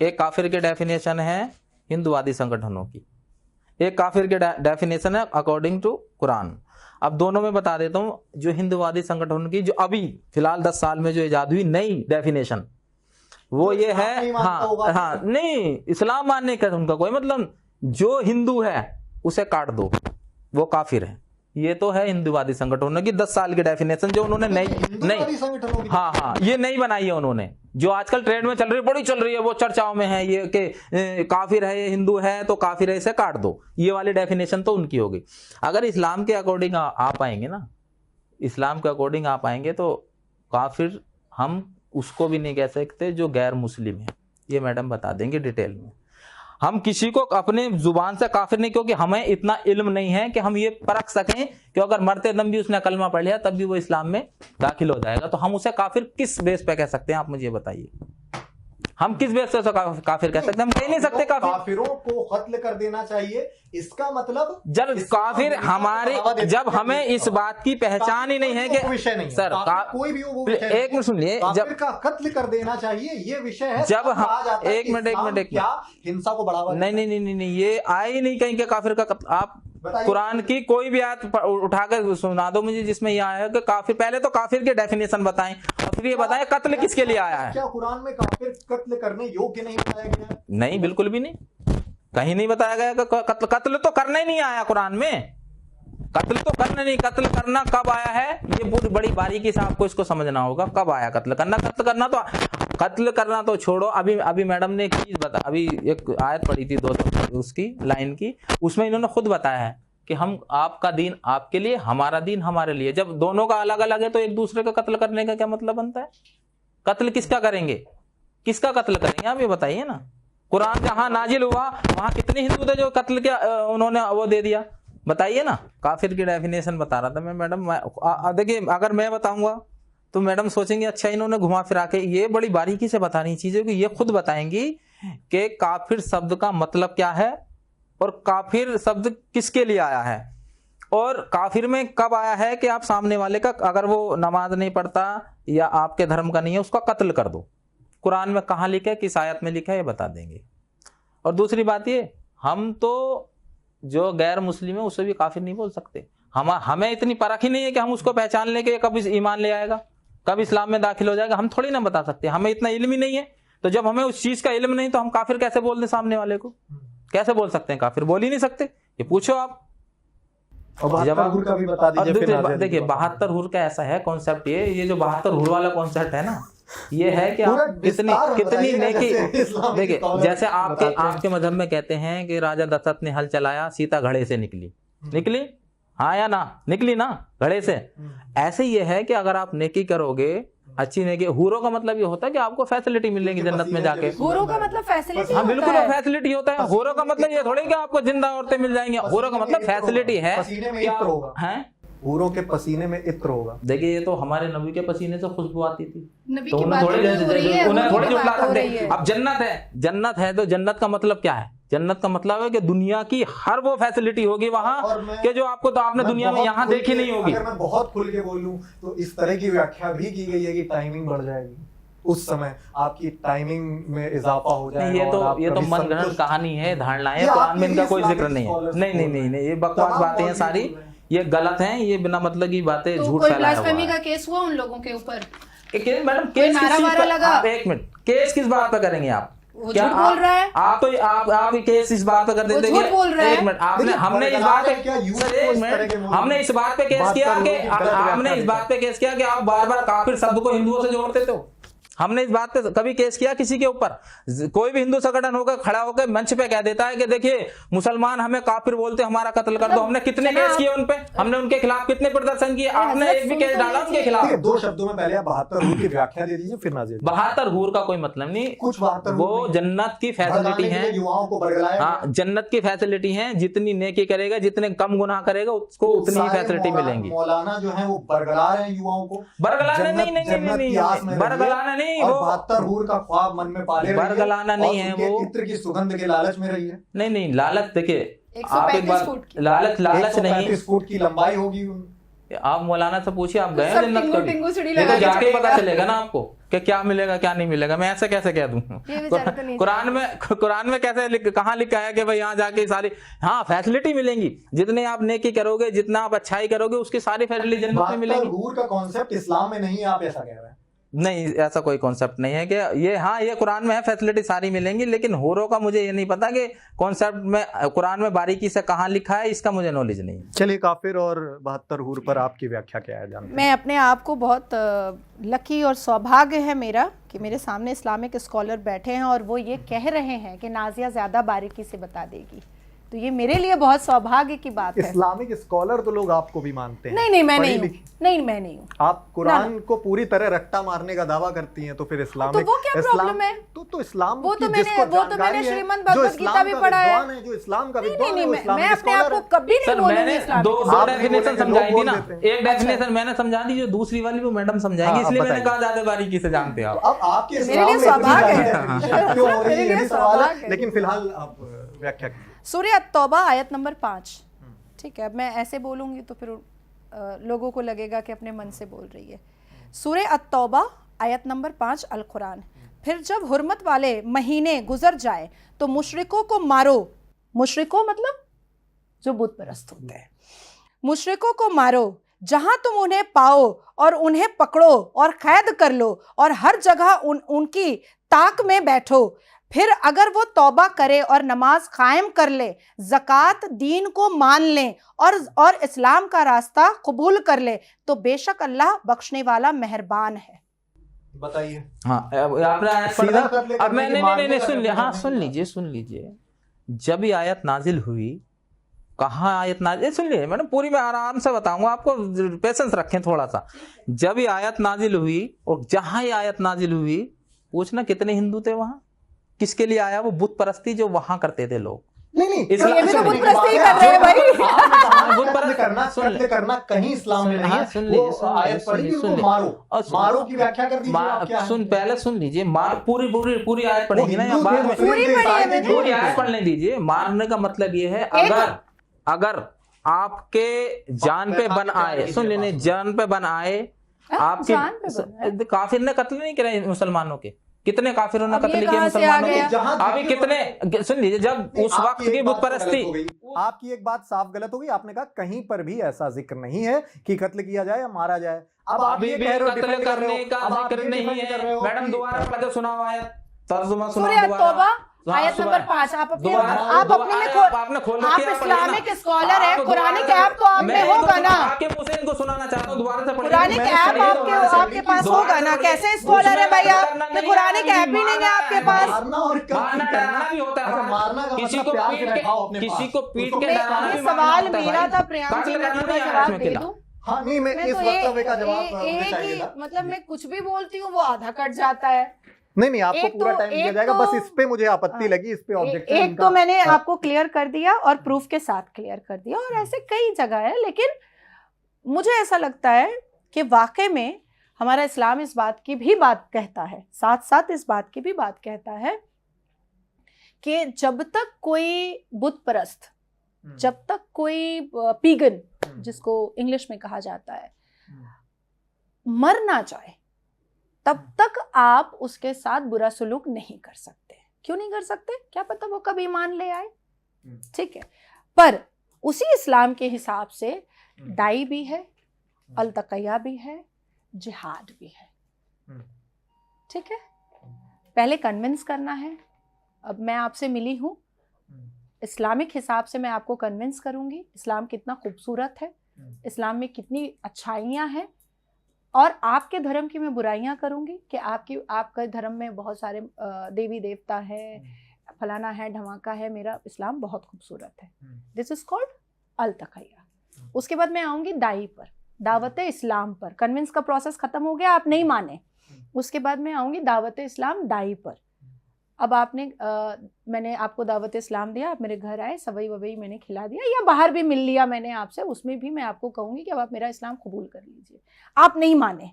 एक काफिर के डेफिनेशन है हिंदुवादी संगठनों की, एक काफिर के डेफिनेशन है अकॉर्डिंग टू कुरान। अब दोनों में बता देता हूं, जो हिंदुवादी संगठन की जो अभी फिलहाल 10 साल में जो इजाद हुई नई डेफिनेशन, वो ये है, हाँ नहीं, इस्लाम मानने का उनका कोई मतलब, जो हिंदू है उसे काट दो वो काफिर है। ये तो है हिंदुवादी संगठनों की 10 साल की डेफिनेशन, जो उन्होंने नई हाँ ये नई बनाई है उन्होंने, जो आजकल ट्रेंड में चल रही है, बड़ी चल रही है, वो चर्चाओं में है ये कि काफिर है, ये हिंदू है तो काफिर है, इसे काट दो। ये वाली डेफिनेशन तो उनकी होगी। अगर इस्लाम के अकॉर्डिंग आप आएंगे ना, इस्लाम के अकॉर्डिंग आप आएंगे तो काफिर हम उसको भी नहीं कह सकते जो गैर मुस्लिम है, ये मैडम बता देंगे डिटेल में। हम किसी को अपने जुबान से काफिर नहीं, क्योंकि हमें इतना इल्म नहीं है कि हम ये परख सकें कि अगर मरते दम भी उसने कलमा पढ़ लिया तब भी वो इस्लाम में दाखिल हो जाएगा, तो हम उसे काफिर किस बेस पे कह सकते हैं? आप मुझे बताइए, हम किस बेस से काफिर कह सकते हैं? हम कह नहीं सकते काफिरों को कत्ल कर देना चाहिए, इसका मतलब जब काफिर हमारे, जब हमें इस बात की पहचान ही नहीं है कि विषय नहीं सर कोई भी वो एक मिनट सुनिए, जब का कत्ल कर देना चाहिए ये विषय है, जब हम एक मिनट क्या हिंसा को बढ़ावा, नहीं ये आए ही नहीं कहीं के काफिर का कत्ल। आप कुरान की कोई भी आयत उठाकर सुना दो मुझे जिसमें यह आया है कि काफिर, पहले तो काफिर की डेफिनेशन बताएं और फिर ये बताएं कत्ल किसके लिए आया है। क्या कुरान में काफिर कत्ल करने योग्य नहीं बताया गया? नहीं, बिल्कुल भी नहीं, कहीं नहीं बताया गया कि कत्ल तो करना ही नहीं आया कुरान में, कत्ल तो करना नहीं। कत्ल करना कब आया है ये बहुत बड़ी बारीकी से आपको इसको समझना होगा, कब आया कत्ल करना। कत्ल करना तो छोड़ो, अभी मैडम ने एक चीज अभी एक आयत पढ़ी थी 200 उसकी लाइन की, उसमें इन्होंने खुद बताया है कि हम, आपका दीन आपके लिए, हमारा दीन हमारे लिए। जब दोनों का अलग अलग है तो एक दूसरे का कत्ल करने का क्या मतलब बनता है? कत्ल किसका करेंगे, किसका कत्ल करेंगे आप ये बताइए ना। कुरान जहां नाजिल हुआ वहां कितने हिंदू थे जो कत्ल के उन्होंने वो दे दिया, बताइए ना। काफिर की डेफिनेशन बता रहा था मैं मैडम। देखिए अगर मैं बताऊंगा तो मैडम सोचेंगे अच्छा इन्होंने घुमा फिरा के, ये बड़ी बारीकी से बतानी चीजें कि ये खुद बताएंगी कि काफिर शब्द का मतलब क्या है और काफिर शब्द किसके लिए आया है, और काफिर में कब आया है कि आप सामने वाले का, अगर वो नमाज नहीं पढ़ता या आपके धर्म का नहीं है, उसका कत्ल कर दो। कुरान में कहाँ लिखा है, किस आयत में लिखा है, ये बता देंगे। और दूसरी बात ये, हम तो जो गैर मुस्लिम है उसे भी काफिर नहीं बोल सकते। हमें इतनी परख ही नहीं है कि हम उसको पहचान लें कि कब ईमान ले आएगा, कब इस्लाम में दाखिल हो जाएगा, हम थोड़ी ना बता सकते, हमें इतना इल्म ही नहीं है। तो जब हमें उस चीज का इल्म नहीं तो हम काफिर कैसे बोल दें सामने वाले को? कैसे बोल सकते हैं काफिर? बोल ही नहीं सकते। ये पूछो आप। जवाब का भी बता दीजिए। देखिए 72 हुर का ऐसा है कॉन्सेप्ट, ये जो 72 हुर वाला कॉन्सेप्ट है ना, ये है कि आप कितनी नेकी। देखिए जैसे आपके मजहब में कहते हैं कि राजा दशरथ ने हल चलाया, सीता घड़े से निकली, हाँ या ना? निकली ना घड़े से। ऐसे ये है कि अगर आप नेकी करोगे अच्छी नेकी। हूरों का मतलब ये होता है कि आपको फैसिलिटी मिलेगी जन्नत में जाके। हूरों का मतलब फैसिलिटी हाँ बिल्कुल होता है। फैसिलिटी होता है। हूरों का मतलब ये थोड़ी कि आपको जिंदा औरतें मिल जाएंगी। हूरों का मतलब फैसिलिटी है। पसीने में इत्र होगा। हैं हूरों के पसीने में इत्र होगा। देखिए ये तो हमारे नबी के पसीने से खुशबू आती थी, नबी तो की उन्हें बात थोड़ी नहीं हो रही है, उन्हें हूरों थोड़ी की जुटला बात हो रही सकते। है। अब जन्नत है तो जन्नत का मतलब क्या है? जन्नत का मतलब है कि दुनिया की हर वो फैसिलिटी होगी वहां कि जो आपको तो आपने दुनिया में यहाँ देखी नहीं होगी। अगर मैं बहुत खुल के बोलूं तो इस तरह की व्याख्या भी की गई है कि टाइमिंग बढ़ जाएगी, उस समय आपकी टाइमिंग में इजाफा हो जाएगा। ये तो मनगढ़ंत कहानी है, धारणा है। कुरान में इनका कोई जिक्र नहीं है। नहीं, ये बकवास बातें हैं सारी, ये गलत हैं, ये बिना मतलब की बातें, तो झूठ कोई फैलाया हुआ ब्लास्फेमी है। का केस हुआ उन लोगों के ऊपर? मैडम केस नारा वारा लगा? एक मिनट, केस किस बात पे करेंगे आप? वो झूठ बोल रहा है। आप केस इस बात पे कर देते झूठ बोल रहा है। एक मिनट, हमने इस बात पे हमने इस बात पे केस किया कि हमने इस बात पे केस किया कि आप बार बार काफिर शब्द को हिंदुओं से जोड़ देते हो। हमने इस बात पे कभी केस किया किसी के ऊपर? कोई भी हिंदू संगठन होकर खड़ा होकर मंच पे कह देता है कि देखिए मुसलमान हमें काफिर बोलते, हमारा कत्ल कर दो। हमने कितने केस किए उन पे? हमने उनके खिलाफ कितने प्रदर्शन किए? आपने एक भी केस डाला उनके खिलाफ? दो शब्दों में पहले आप 72 हूर की व्याख्या दे दीजिए, फिर नाजिर। 72 हूर का कोई मतलब नहीं, कुछ 72 वो जन्नत की फैसिलिटी है। युवाओं को बरगलाया। हाँ, जन्नत की फैसिलिटी है। जितनी नेकी करेगा, जितने कम गुनाह करेगा, उसको उतनी ही फैसिलिटी मिलेंगी। मौलाना जो है वो बरगला रहे हैं युवाओं को। बरगलाना नहीं, बरगलाना नहीं, वो 72 हूर का ख्वाब मन में पाले रहिए। बरगलाना नहीं है, वो इत्र की सुगंध के लालच में रही है। नहीं, लालच देखिए, आप एक 135 बार फुट की। लालच नहीं। 135 फुट की लंबाई होगी। आप मौलाना से पूछिए, आप गए सब जन्नत टिंगू कभी? टिंगू सीढ़ी ये तो लगा के जाके चढ़ेगा। पता चलेगा ना आपको कि क्या मिलेगा क्या नहीं मिलेगा। मैं ऐसे कैसे कह दूं? ये बेचारा तो नहीं कुरान में कैसे कहाँ लिखा है कि भाई यहाँ जाके सारी हाँ फैसिलिटी मिलेंगी। जितने आप नेकी करोगे, जितना आप अच्छाई करोगे, उसकी सारी फैसिलिटी जन्नत में मिलेगी। हूर का कॉन्सेप्ट इस्लाम में नहीं है, आप ऐसा कह रहे हैं? नहीं, ऐसा कोई कॉन्सेप्ट नहीं है कि ये कुरान में है, फैसिलिटी सारी मिलेंगी। लेकिन होरों का मुझे ये नहीं पता कि कॉन्सेप्ट में कुरान में बारीकी से कहाँ लिखा है, इसका मुझे नॉलेज नहीं है। चलिए, काफिर और 72 हूर पर आपकी व्याख्या क्या है जानते हैं? मैं अपने आप को बहुत लकी और सौभाग्य है मेरा कि मेरे सामने इस्लामिक स्कॉलर बैठे हैं और वो ये कह रहे हैं कि नाजिया ज़्यादा बारीकी से बता देगी। तो ये मेरे लिए बहुत सौभाग्य की बात है। इस्लामिक स्कॉलर तो लोग आपको भी मानते हैं। नहीं, मैं नहीं हूँ। नहीं, मैं नहीं हूँ। आप कुरान को पूरी तरह रट्टा मारने का दावा करती हैं, तो फिर इस्लामिक तो वो क्या प्रॉब्लम है? तो इस्लाम वो तो की मैंने जिसको जानकारी है, श्रीमद् जो भगवत गीता भी पढ़ा है, जो इस्लाम का नहीं, विद्वान है, वो मैं इस्लामिक अपने आप स्कॉलर को है। कभी नहीं बोलूंगी मैंने इस्लामिक दो स्कॉलर। डेफिनेशन समझाई थी ना। एक डेफिनेशन अच्छा। मैंने समझा दी, जो दूसरी वाली वो मैडम समझाएंगी, हाँ, इसलिए मैंने बताइए। कहा ज्यादा बारीकी से जानते हो आप। अब आपके मेरे इस्लाम लिए में इतनी सौभाग्य है। definition क्यों हो रही है, मेरे लिए यही सवाल सौभाग्य है। है। लेकिन फिलहाल आप व्याख्या कीजिए। सूरह अत-तौबा आयत नंबर 5। ठीक है, अब मैं ऐसे बोलूंगी तो फिर लोगों को लगेगा कि अपने मन से बोल रही है। सूरह अत-तौबा आयत नंबर 5 अल कुरान। फिर जब हुर्मत वाले महीने गुजर जाए तो मुशरिकों को मारो। मुशरिकों मतलब जो बुत परस्त होते हैं। मुशरिकों को मारो जहां तुम उन्हें पाओ और उन्हें पकड़ो और कैद कर लो और हर जगह उनकी ताक में बैठो। फिर अगर वो तौबा करे और नमाज कायम कर ले, ज़कात दीन को मान ले और इस्लाम का रास्ता कबूल कर ले, तो बेशक अल्लाह बख्शने वाला मेहरबान है। बताइए। हाँ, आपने आयत पढ़ सीधा कर ले, अब मैं नहीं सुन लीजिए। हाँ, नहीं, सुन लीजिए। जब ये आयत नाजिल हुई, कहाँ आयत नाजिल, सुन लीजिए, मैंने पूरी मैं आराम से बताऊंगा आपको, पेशेंस रखें थोड़ा सा। जब ये आयत नाजिल हुई और जहां ये आयत नाजिल हुई, पूछना कितने हिंदू थे वहां, किसके लिए आया? वो बुत परस्ती जो वहां करते थे लोग। नहीं, इसलिए ये भी तो बुत परस्ती कर रहे हैं भाई। बुत परस्त करना कहीं इस्लाम में नहीं है। सुन लीजिए, आयत पढ़ी, उनको मारो की व्याख्या कर दीजिए। पहले सुन लीजिए, पूरी आयत पढ़ेंगे ना, या बाद में पूरी आयत पढ़ने दीजिए। मारने का मतलब ये है, अगर आपके जान पे बन आए, सुन लेने, जान पे बन आए आपके, काफिर ने कत्ल नहीं करे मुसलमानों के, कितने काफिरों ने कत्ल किया मुसलमानों के? अभी कितने, सुन लीजिए, जब उस वक्त की बुत परस्ती। आपकी एक बात साफ गलत होगी, आपने कहा कहीं पर भी ऐसा जिक्र नहीं है कि कत्ल किया जाए या मारा जाए। अब आप अभी भी कत्ल करने का जिक्र नहीं है। मैडम दोबारा पढ़ के सुनाओ आयत, तर्जुमा सुनाओ दोबारा। आयत नंबर 5। आप अपने आप इस्लामिक स्कॉलर है, कुरानिक ऐप तो आप में होगा ना? आपके मुंह से इनको सुनाना चाहता हूं, दोबारा से पढ़िए। कुरानिक ऐप आपके पास होगा ना? कैसे स्कॉलर है भाई आप? तो कुरानिक ऐप भी नहीं है आपके पास। मारना भी होता है, किसी को पीट के डराना भी सवाल मेरा था, प्रियांक जी, मैं जवाब दे दूं। हाँ नहीं, मैं इस तो वक्तव्य का जवाब मुझे एक चाहिए ही था। मतलब मैं कुछ भी बोलती हूँ वो आधा कट जाता है। नहीं, आपको एक पूरा तो- टाइम दिया एक जाएगा, तो- बस इस पे मुझे आपत्ति लगी, इस पे ऑब्जेक्शन एक तो मैंने आपको क्लियर कर दिया और प्रूफ के साथ क्लियर कर दिया, और ऐसे कई जगह है। लेकिन मुझे ऐसा लगता है कि वाकई में हमारा इस्लाम इस बात की भी बात कहता है, साथ साथ इस बात की भी बात कहता है कि जब तक कोई बुत परस्त, जब तक कोई पीगन, जिसको इंग्लिश में कहा जाता है, मर ना जाए, तब तक आप उसके साथ बुरा सलूक नहीं कर सकते। क्यों नहीं कर सकते? क्या पता वो कब ईमान ले आए, ठीक है। पर उसी इस्लाम के हिसाब से दाई भी है, अलतकैया भी है, जिहाद भी है, ठीक है। पहले कन्विंस करना है। अब मैं आपसे मिली हूँ, इस्लामिक हिसाब से मैं आपको कन्विंस करूंगी इस्लाम कितना खूबसूरत है, इस्लाम में कितनी अच्छाइयाँ हैं, और आपके धर्म की मैं बुराइयां करूंगी कि आपके धर्म में बहुत सारे देवी देवता है, फलाना है, ढमाका है। मेरा इस्लाम बहुत खूबसूरत है। दिस इज कॉल्ड अलतकैया। उसके बाद मैं आऊंगी दाई पर, दावत इस्लाम पर। कन्विंस का प्रोसेस खत्म हो गया, आप नहीं माने। उसके बाद मैं आऊंगी दावत इस्लाम दाई पर। अब मैंने आपको दावत इस्लाम दिया, आप मेरे घर आए, सवई ववई मैंने खिला दिया, या बाहर भी मिल लिया मैंने आपसे, उसमें भी मैं आपको कहूंगी कि अब आप मेरा इस्लाम कबूल कर लीजिए। आप नहीं माने,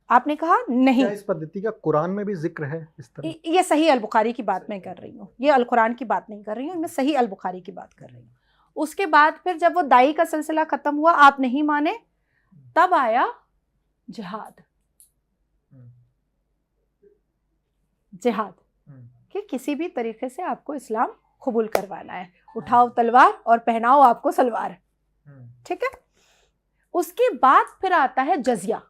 आपने कहा नहीं। क्या इस पद्धति का कुरान में भी जिक्र है इस तरह? ये सही अल बुखारी की बात मैं कर रही हूँ, ये अल कुरान की बात नहीं कर रही हूँ, मैं सही अल बुखारी की बात कर रही हूँ। उसके बाद फिर जब वो दाई का सिलसिला खत्म हुआ, आप नहीं माने, तब आया जिहाद। जिहाद कि किसी भी तरीके से आपको इस्लाम कबूल करवाना है, उठाओ तलवार और पहनाओ आपको सलवार, ठीक है। उसके बाद फिर आता है जजिया।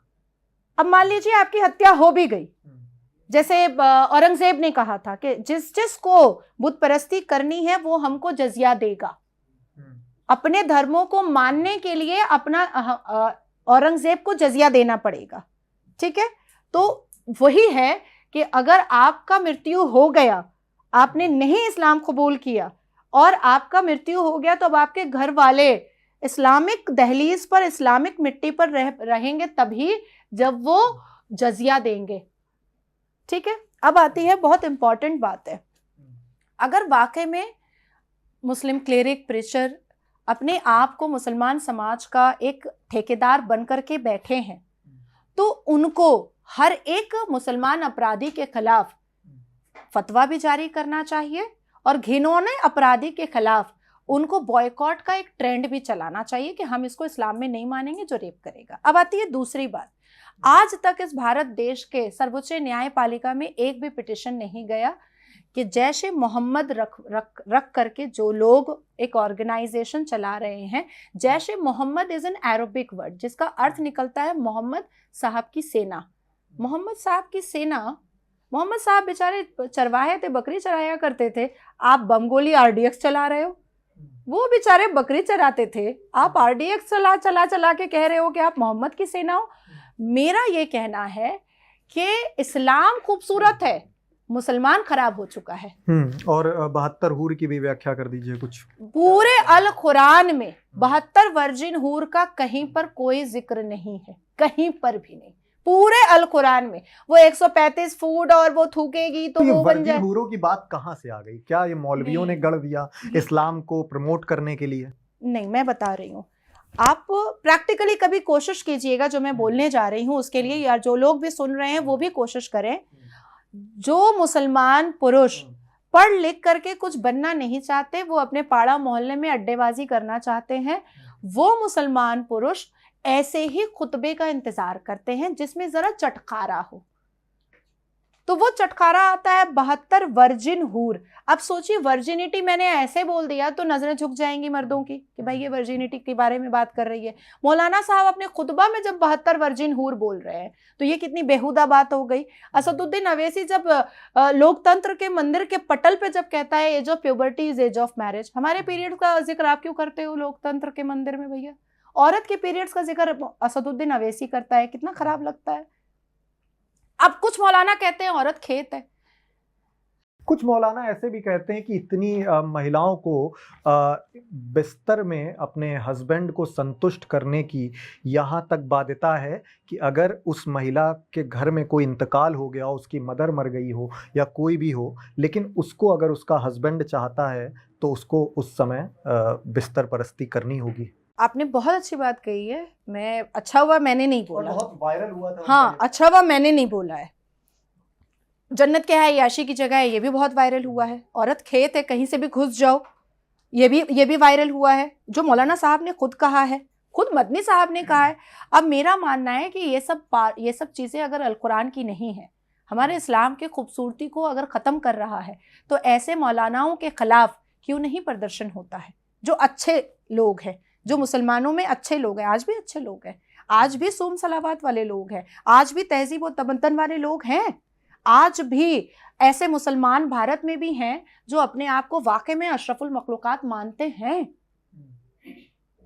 अब मान लीजिए आपकी हत्या हो भी गई, जैसे औरंगजेब ने कहा था कि जिस जिस को बुत परस्ती करनी है वो हमको जजिया देगा। अपने धर्मों को मानने के लिए अपना औरंगजेब को जजिया देना पड़ेगा, ठीक है। तो वही है कि अगर आपका मृत्यु हो गया, आपने नहीं इस्लाम कबूल किया और आपका मृत्यु हो गया, तो अब आपके घर वाले इस्लामिक दहलीज पर, इस्लामिक मिट्टी पर रहेंगे तभी जब वो जजिया देंगे, ठीक है। अब आती है बहुत इंपॉर्टेंट बात है, अगर वाकई में मुस्लिम क्लेरिक प्रीचर अपने आप को मुसलमान समाज का एक ठेकेदार बनकर के बैठे हैं, तो उनको हर एक मुसलमान अपराधी के खिलाफ फतवा भी जारी करना चाहिए, और घिनौने अपराधी के खिलाफ उनको बॉयकॉट का एक ट्रेंड भी चलाना चाहिए कि हम इसको इस्लाम में नहीं मानेंगे जो रेप करेगा। अब आती है दूसरी बात, आज तक इस भारत देश के सर्वोच्च न्यायपालिका में एक भी पिटिशन नहीं गया कि जैश ए मोहम्मद रख करके जो लोग एक ऑर्गेनाइजेशन चला रहे हैं, Jaish e Mohammed is an Arabic word जिसका अर्थ निकलता है मोहम्मद साहब की सेना। मोहम्मद साहब की सेना, मोहम्मद साहब बेचारे चरवाहे थे, बकरी चराया करते थे, आप बमगोली आरडीएक्स चला रहे हो। वो बेचारे बकरी चराते थे, आप आरडीएक्स चला के कह रहे हो कि आप मोहम्मद की सेना हो। मेरा ये कहना है कि इस्लाम खूबसूरत है, मुसलमान खराब हो चुका है। और 72 हूर की भी व्याख्या कर दीजिए कुछ। पूरे अल कुरान में 72 वर्जिन हूर का कहीं पर कोई जिक्र नहीं है, कहीं पर भी नहीं, पूरे अल कुरान में। वो 135 फूट और वो थूकेगी तो वो बन जाए। हूरों की बात कहाँ से आ गई? क्या ये मौलवियों ने गढ़ दिया इस्लाम को प्रमोट करने के लिए? नहीं, मैं बता रही हूँ, आप प्रैक्टिकली कभी कोशिश कीजिएगा जो मैं बोलने जा रही हूँ उसके लिए, यार जो लोग भी सुन रहे हैं वो भी कोशिश करें। जो मुसलमान पुरुष पढ़ लिख करके कुछ बनना नहीं चाहते, वो अपने पाड़ा मोहल्ले में अड्डेबाजी करना चाहते हैं, वो मुसलमान पुरुष ऐसे ही खुतबे का इंतजार करते हैं जिसमें जरा चटकारा हो। तो वो चटकारा आता है 72 वर्जिन हूर। अब सोचिए, वर्जिनिटी मैंने ऐसे बोल दिया तो नजरें झुक जाएंगी मर्दों की कि भाई ये वर्जिनिटी के बारे में बात कर रही है। मौलाना साहब अपने खुतबा में जब 72 वर्जिन हूर बोल रहे हैं तो ये कितनी बेहुदा बात हो गई। असदुद्दीन अवैसी जब लोकतंत्र के मंदिर के पटल पे जब कहता है age of puberty is age of marriage, हमारे पीरियड का जिक्र आप क्यों करते हो लोकतंत्र के मंदिर में? भैया औरत के पीरियड्स का जिक्र असदुद्दीन अवैसी करता है, कितना खराब लगता है। अब कुछ मौलाना कहते हैं औरत खेत है। कुछ मौलाना ऐसे भी कहते हैं कि इतनी महिलाओं को बिस्तर में अपने हस्बैंड को संतुष्ट करने की यहाँ तक बाध्यता है कि अगर उस महिला के घर में कोई इंतकाल हो गया, उसकी मदर मर गई हो या कोई भी हो, लेकिन उसको अगर उसका हस्बैंड चाहता है तो उसको उस समय बिस्तर परस्ती करनी होगी। आपने बहुत अच्छी बात कही है। मैं अच्छा हुआ मैंने नहीं बोला, बहुत वायरल हुआ था। हाँ अच्छा हुआ मैंने नहीं बोला है। जन्नत क्या है याशी की जगह है, ये भी बहुत वायरल हुआ है। औरत खेत है, कहीं से भी घुस जाओ, ये भी वायरल हुआ है, जो मौलाना साहब ने खुद कहा है, खुद मदनी साहब ने कहा है। अब मेरा मानना है कि ये सब चीज़ें अगर अल कुरान की नहीं है, हमारे इस्लाम के खूबसूरती को अगर ख़त्म कर रहा है, तो ऐसे मौलानाओं के ख़िलाफ़ क्यों नहीं प्रदर्शन होता है। जो अच्छे लोग हैं, जो मुसलमानों में अच्छे लोग हैं, आज भी अच्छे लोग हैं, आज भी सूम सलावात वाले लोग हैं, आज भी तहजीब और तमद्दुन वाले लोग हैं, आज भी ऐसे मुसलमान भारत में भी हैं जो अपने आप को वाकई में अशरफुल मखलूकात मानते हैं,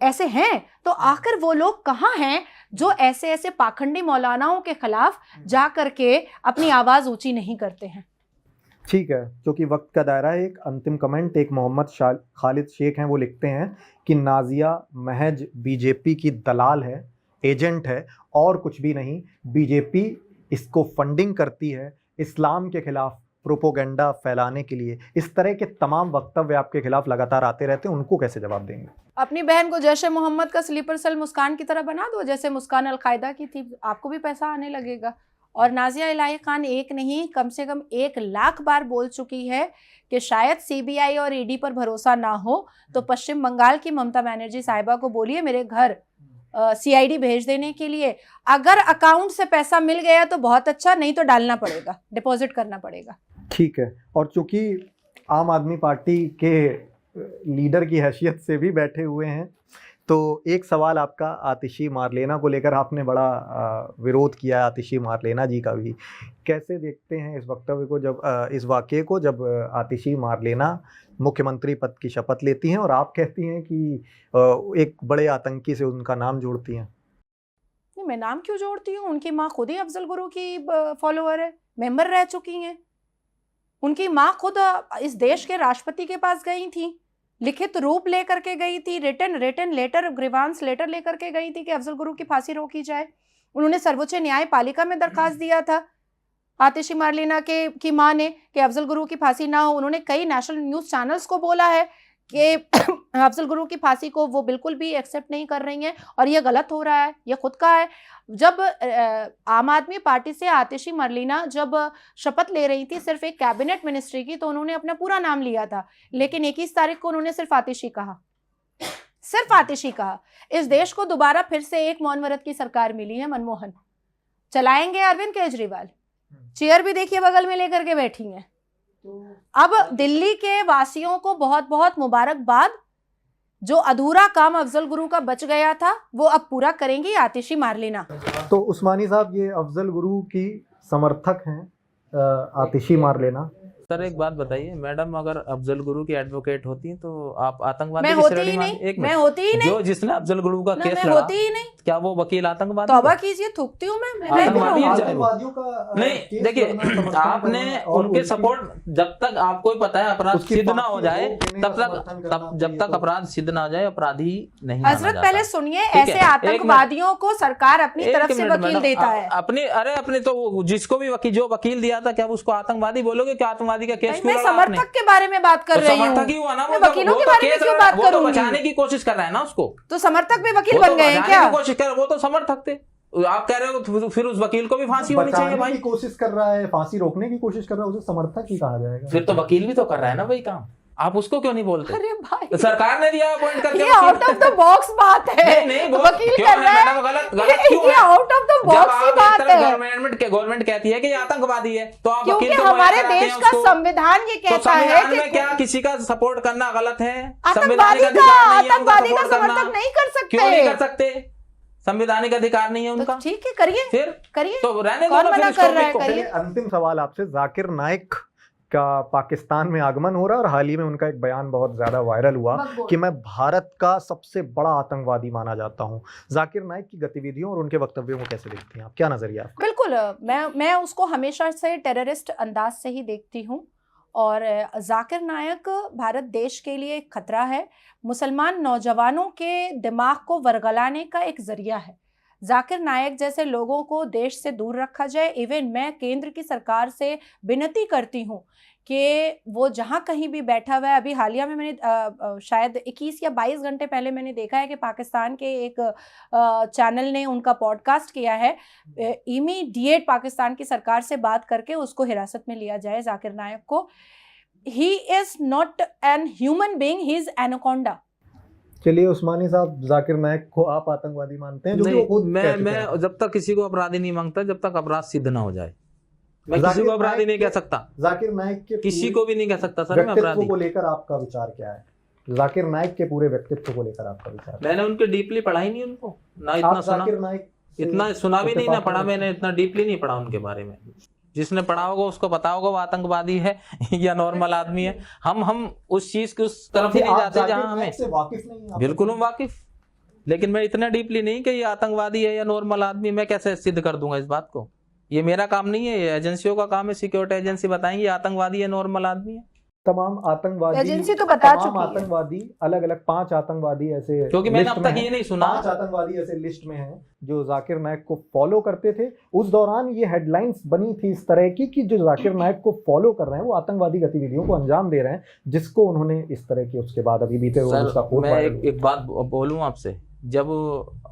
ऐसे हैं। तो आखिर वो लोग कहाँ हैं जो ऐसे ऐसे पाखंडी मौलानाओं के खिलाफ जा करके अपनी आवाज़ ऊंची नहीं करते हैं। ठीक है, क्योंकि वक्त का दायरा है, एक अंतिम कमेंट एक मोहम्मद खालिद शेख हैं, वो लिखते हैं कि नाजिया महज बीजेपी की दलाल है, एजेंट है और कुछ भी नहीं। बीजेपी इसको फंडिंग करती है इस्लाम के खिलाफ प्रोपोगंडा फैलाने के लिए। इस तरह के तमाम वक्तव्य आपके खिलाफ लगातार आते रहते हैं, उनको कैसे जवाब देंगे? अपनी बहन को जैसे मोहम्मद का स्लीपर सेल मुस्कान की तरह बना दो, जैसे मुस्कान अलकायदा की थी, आपको भी पैसा आने लगेगा। और नाजिया इलाही खान एक नहीं, कम से कम 1 लाख बार बोल चुकी है कि शायद सीबीआई और ईडी पर भरोसा ना हो तो पश्चिम बंगाल की ममता बनर्जी साहिबा को बोलिए मेरे घर सीआईडी भेज देने के लिए। अगर अकाउंट से पैसा मिल गया तो बहुत अच्छा, नहीं तो डालना पड़ेगा, डिपॉजिट करना पड़ेगा। ठीक है, और चूंकि आम आदमी पार्टी के लीडर की हैसियत से भी बैठे हुए हैं, तो एक सवाल आपका आतिशी मारलेना को लेकर, आपने बड़ा विरोध किया है आतिशी मारलेना जी का भी। कैसे देखते हैं इस वक्तव्य को, जब इस वाक़ये को, जब आतिशी मारलेना मुख्यमंत्री पद की शपथ लेती हैं और आप कहती हैं कि एक बड़े आतंकी से उनका नाम जोड़ती हैं? नहीं, मैं नाम क्यों जोड़ती हूँ? उनकी माँ खुद ही अफजल गुरु की फॉलोअर है, मेंबर रह चुकी हैं। उनकी माँ खुद इस देश के राष्ट्रपति के पास गई थी, लिखित रूप लेकर के गई थी, रिटन लेटर, ग्रीवांस लेटर लेकर के गई थी कि अफजल गुरु की फांसी रोकी जाए। उन्होंने सर्वोच्च न्यायपालिका में दरखास्त दिया था आतिशी मारलेना की माँ ने कि अफजल गुरु की फांसी ना हो। उन्होंने कई नेशनल न्यूज़ चैनल्स को बोला है कि अफजल गुरु की फांसी को वो बिल्कुल भी एक्सेप्ट नहीं कर रही हैं और ये गलत हो रहा है, ये खुद का है। जब आम आदमी पार्टी से आतिशी मारलेना जब शपथ ले रही थी सिर्फ एक कैबिनेट मिनिस्ट्री की, तो उन्होंने अपना पूरा नाम लिया था, लेकिन 21 तारीख को उन्होंने सिर्फ आतिशी कहा, सिर्फ आतिशी कहा। इस देश को दोबारा फिर से एक मौन व्रत की सरकार मिली है, मनमोहन चलाएंगे, अरविंद केजरीवाल चेयर भी देखिए बगल में लेकर के बैठी हैं। अब दिल्ली के वासियों को बहुत बहुत मुबारकबाद, जो अधूरा काम अफजल गुरु का बच गया था वो अब पूरा करेंगी आतिशी मारलेना। तो उस्मानी साहब, ये अफजल गुरु की समर्थक हैं आतिशी मारलेना। सर एक बात बताइए मैडम, अगर अफजल गुरु की एडवोकेट होती हैं तो आप आतंकवादी मैं की होती श्रेणी ही में? नहीं, एक मैं मिनट, होती ही नहीं, जो जिसने अफजल गुरु का केस मैं लड़ा, होती ही नहीं। क्या वो वकील आतंकवादी? तौबा कीजिए, थूकती हूँ मैं आतंकवादी नहीं। आतंकवादियों का नहीं, देखिए आपने उनके सपोर्ट, जब तक आपको पता है अपराध सिद्ध ना हो जाए जब तक अपराध सिद्ध ना हो जाए अपराधी नहीं माना हजरत जाता। पहले सुनिए, ऐसे आतंकवादियों को सरकार अपनी तरफ से वकील देता है। अपने तो जिसको भी वकील, जो वकील दिया था, क्या उसको आतंकवादी बोलोगे? क्या आतंकवादी का केस? मैं समर्थक के बारे में बात कर रही हूँ, मैं वकीलों के बारे में क्यों बात करूंगी? बचाने की कोशिश कर रहा है ना उसको, तो समर्थक भी वकील बन गए हैं क्या? कोशिश कर, वो तो समर्थक थे। आप कह रहे हो फिर उस वकील को भी फांसी होनी चाहिए भाई? कोशिश कर रहा है, फांसी रोकने की कोशिश कर रहा है, उसे समर्थक ही कहा जाएगा? फिर तो वकील भी तो कर रहा है ना भाई काम, आप उसको क्यों नहीं बोलते? अरे भाई, तो सरकार ने दिया अपॉइंट करके, ये आउट ऑफ द बॉक्स बात है। नहीं वकील कर रहा है, गलत क्यों ये आउट ऑफ द बॉक्स की बात है। गवर्नमेंट कहती है कि ये आतंकवादी है, तो आप क्योंकि वकील हमारे देश का संविधान ये कहता है कि क्या किसी का सपोर्ट करना गलत है? आतंकवादी का समर्थक नहीं कर सकते। क्यों नहीं कर सकते? संवैधानिक अधिकार नहीं है उनका। ठीक है, करिए, फिर करिए, तो रहने कौन मना कर रहा है? करिए। अंतिम सवाल आपसे, जाकिर नाइक का पाकिस्तान में आगमन हो रहा है और हाल ही में उनका एक बयान बहुत ज्यादा वायरल हुआ कि मैं भारत का सबसे बड़ा आतंकवादी माना जाता हूं। जाकिर नाइक की गतिविधियों और उनके वक्तव्यों को कैसे देखती हैं आप, क्या नजरिया आपका? बिल्कुल, मैं उसको हमेशा से टेररिस्ट अंदाज से ही देखती हूँ और जाकिर नायक भारत देश के लिए एक खतरा है, मुसलमान नौजवानों के दिमाग को वरगलाने का एक जरिया है। जाकिर नायक जैसे लोगों को देश से दूर रखा जाए। इवन मैं केंद्र की सरकार से विनती करती हूँ कि वो जहाँ कहीं भी बैठा हुआ है, अभी हालिया में मैंने शायद 21 या 22 घंटे पहले मैंने देखा है कि पाकिस्तान के एक चैनल ने उनका पॉडकास्ट किया है, इमीडिएट पाकिस्तान की सरकार से बात करके उसको हिरासत में लिया जाए जाकिर नायक को। He is not an human being, he is anaconda. चलिए उस्मानी साहब, जाकिर नायक को आप आतंकवादी मानते हैं? जो कि वो खुद कह चुके हैं। मैं जब तक किसी को अपराधी नहीं मांगता जब तक अपराध सिद्ध ना हो जाए, मैं किसी को अपराधी नहीं कह सकता। जाकिर नायक के किसी को भी नहीं कह सकता सर मैं अपराधी। को लेकर आपका विचार क्या है? जाकिर नायक के पूरे व्यक्तित्व को लेकर आपका विचार? मैंने उनके डीपली पढ़ा ही नहीं, उनको ना इतना सुना, जाकिर नायक इतना सुना भी नहीं, ना पढ़ा। मैंने इतना डीपली नहीं पढ़ा उनके बारे में। जिसने पढ़ा होगा उसको पता होगा वो आतंकवादी है या नॉर्मल आदमी है। हम उस चीज की उस तरफ ही नहीं जाते जहां हमें वाकिफ नहीं। बिल्कुल हम वाकिफ, लेकिन मैं इतना डीपली नहीं कि ये आतंकवादी है या नॉर्मल आदमी। मैं कैसे सिद्ध कर दूंगा इस बात को? ये मेरा काम नहीं है, ये एजेंसियों का काम है। सिक्योरिटी एजेंसी बताएंगे आतंकवादी है नॉर्मल आदमी है। तमाम आतंकवादी एजेंसी तो बता चुकी है। आतंकवादी अलग अलग 5 आतंकवादी ऐसे, क्योंकि मैंने अब तक ये नहीं सुना, 5 आतंकवादी ऐसे लिस्ट में हैं जो जाकिर नायक को फॉलो करते थे। उस दौरान ये हेडलाइंस बनी थी इस तरह की कि जो जाकिर नायक को फॉलो कर रहे हैं वो आतंकवादी गतिविधियों को अंजाम दे रहे हैं, जिसको उन्होंने इस तरह की उसके बाद अभी बीते हुए उसका कोर्ट। मैं एक बात बोलूं आपसे, जब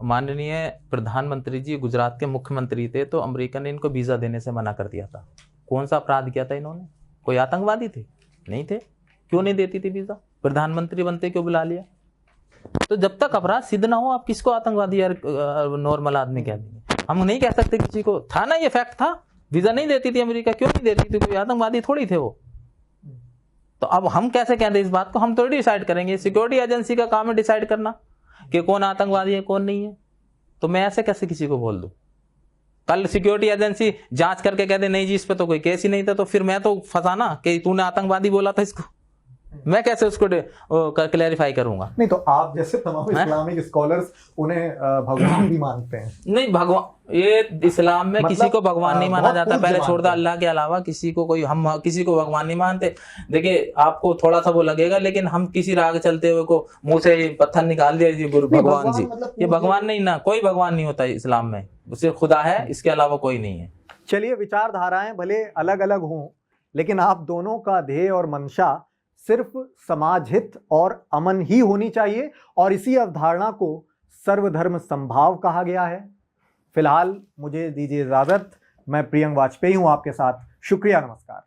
माननीय प्रधानमंत्री जी गुजरात के मुख्यमंत्री थे तो अमेरिका ने इनको वीजा देने से मना कर दिया था। कौन सा अपराध किया था इन्होंने? कोई आतंकवादी थे? नहीं थे। क्यों नहीं देती थी वीजा? प्रधानमंत्री बनते क्यों बुला लिया? तो जब तक अपराध सिद्ध ना हो आप किसको आतंकवादी या नॉर्मल आदमी कह देंगे? हम नहीं कह सकते किसी को। था ना, ये फैक्ट था, वीजा नहीं देती थी अमेरिका। क्यों नहीं देती थी? कोई आतंकवादी थोड़ी थे वो। तो अब हम कैसे कह दें इस बात को? हम थोड़ी डिसाइड करेंगे, सिक्योरिटी एजेंसी का काम है डिसाइड करना कि कौन आतंकवादी है कौन नहीं है। तो मैं ऐसे कैसे किसी को बोल दूं? कल सिक्योरिटी एजेंसी जांच करके कह दे नहीं जी इस पे तो कोई केस ही नहीं था, तो फिर मैं तो फंसा ना कि तूने आतंकवादी बोला था इसको। मैं कैसे उसको क्लैरिफाई करूंगा? नहीं तो आप जैसे तमाम इस्लामिक स्कॉलर्स उन्हें भगवान भी मानते हैं। नहीं, भगवान, ये इस्लाम में किसी को भगवान नहीं माना जाता। पहले छोड़ दो, अल्लाह के अलावा किसी को कोई, हम किसी को भगवान नहीं मानते। देखिए आपको थोड़ा सा वो लगेगा, लेकिन हम किसी राह चलते हुए को मुंह से पत्थर निकाल दिया जी भगवान जी, ये भगवान नहीं ना, कोई भगवान नहीं होता इस्लाम में, उसे खुदा है, इसके अलावा कोई नहीं है। चलिए, विचारधाराएं भले अलग अलग हों, लेकिन आप दोनों का ध्येय और मंशा सिर्फ समाज हित और अमन ही होनी चाहिए, और इसी अवधारणा को सर्वधर्म समभाव कहा गया है। फिलहाल मुझे दीजिए इजाजत। मैं प्रियंक वाजपेयी हूं आपके साथ। शुक्रिया, नमस्कार।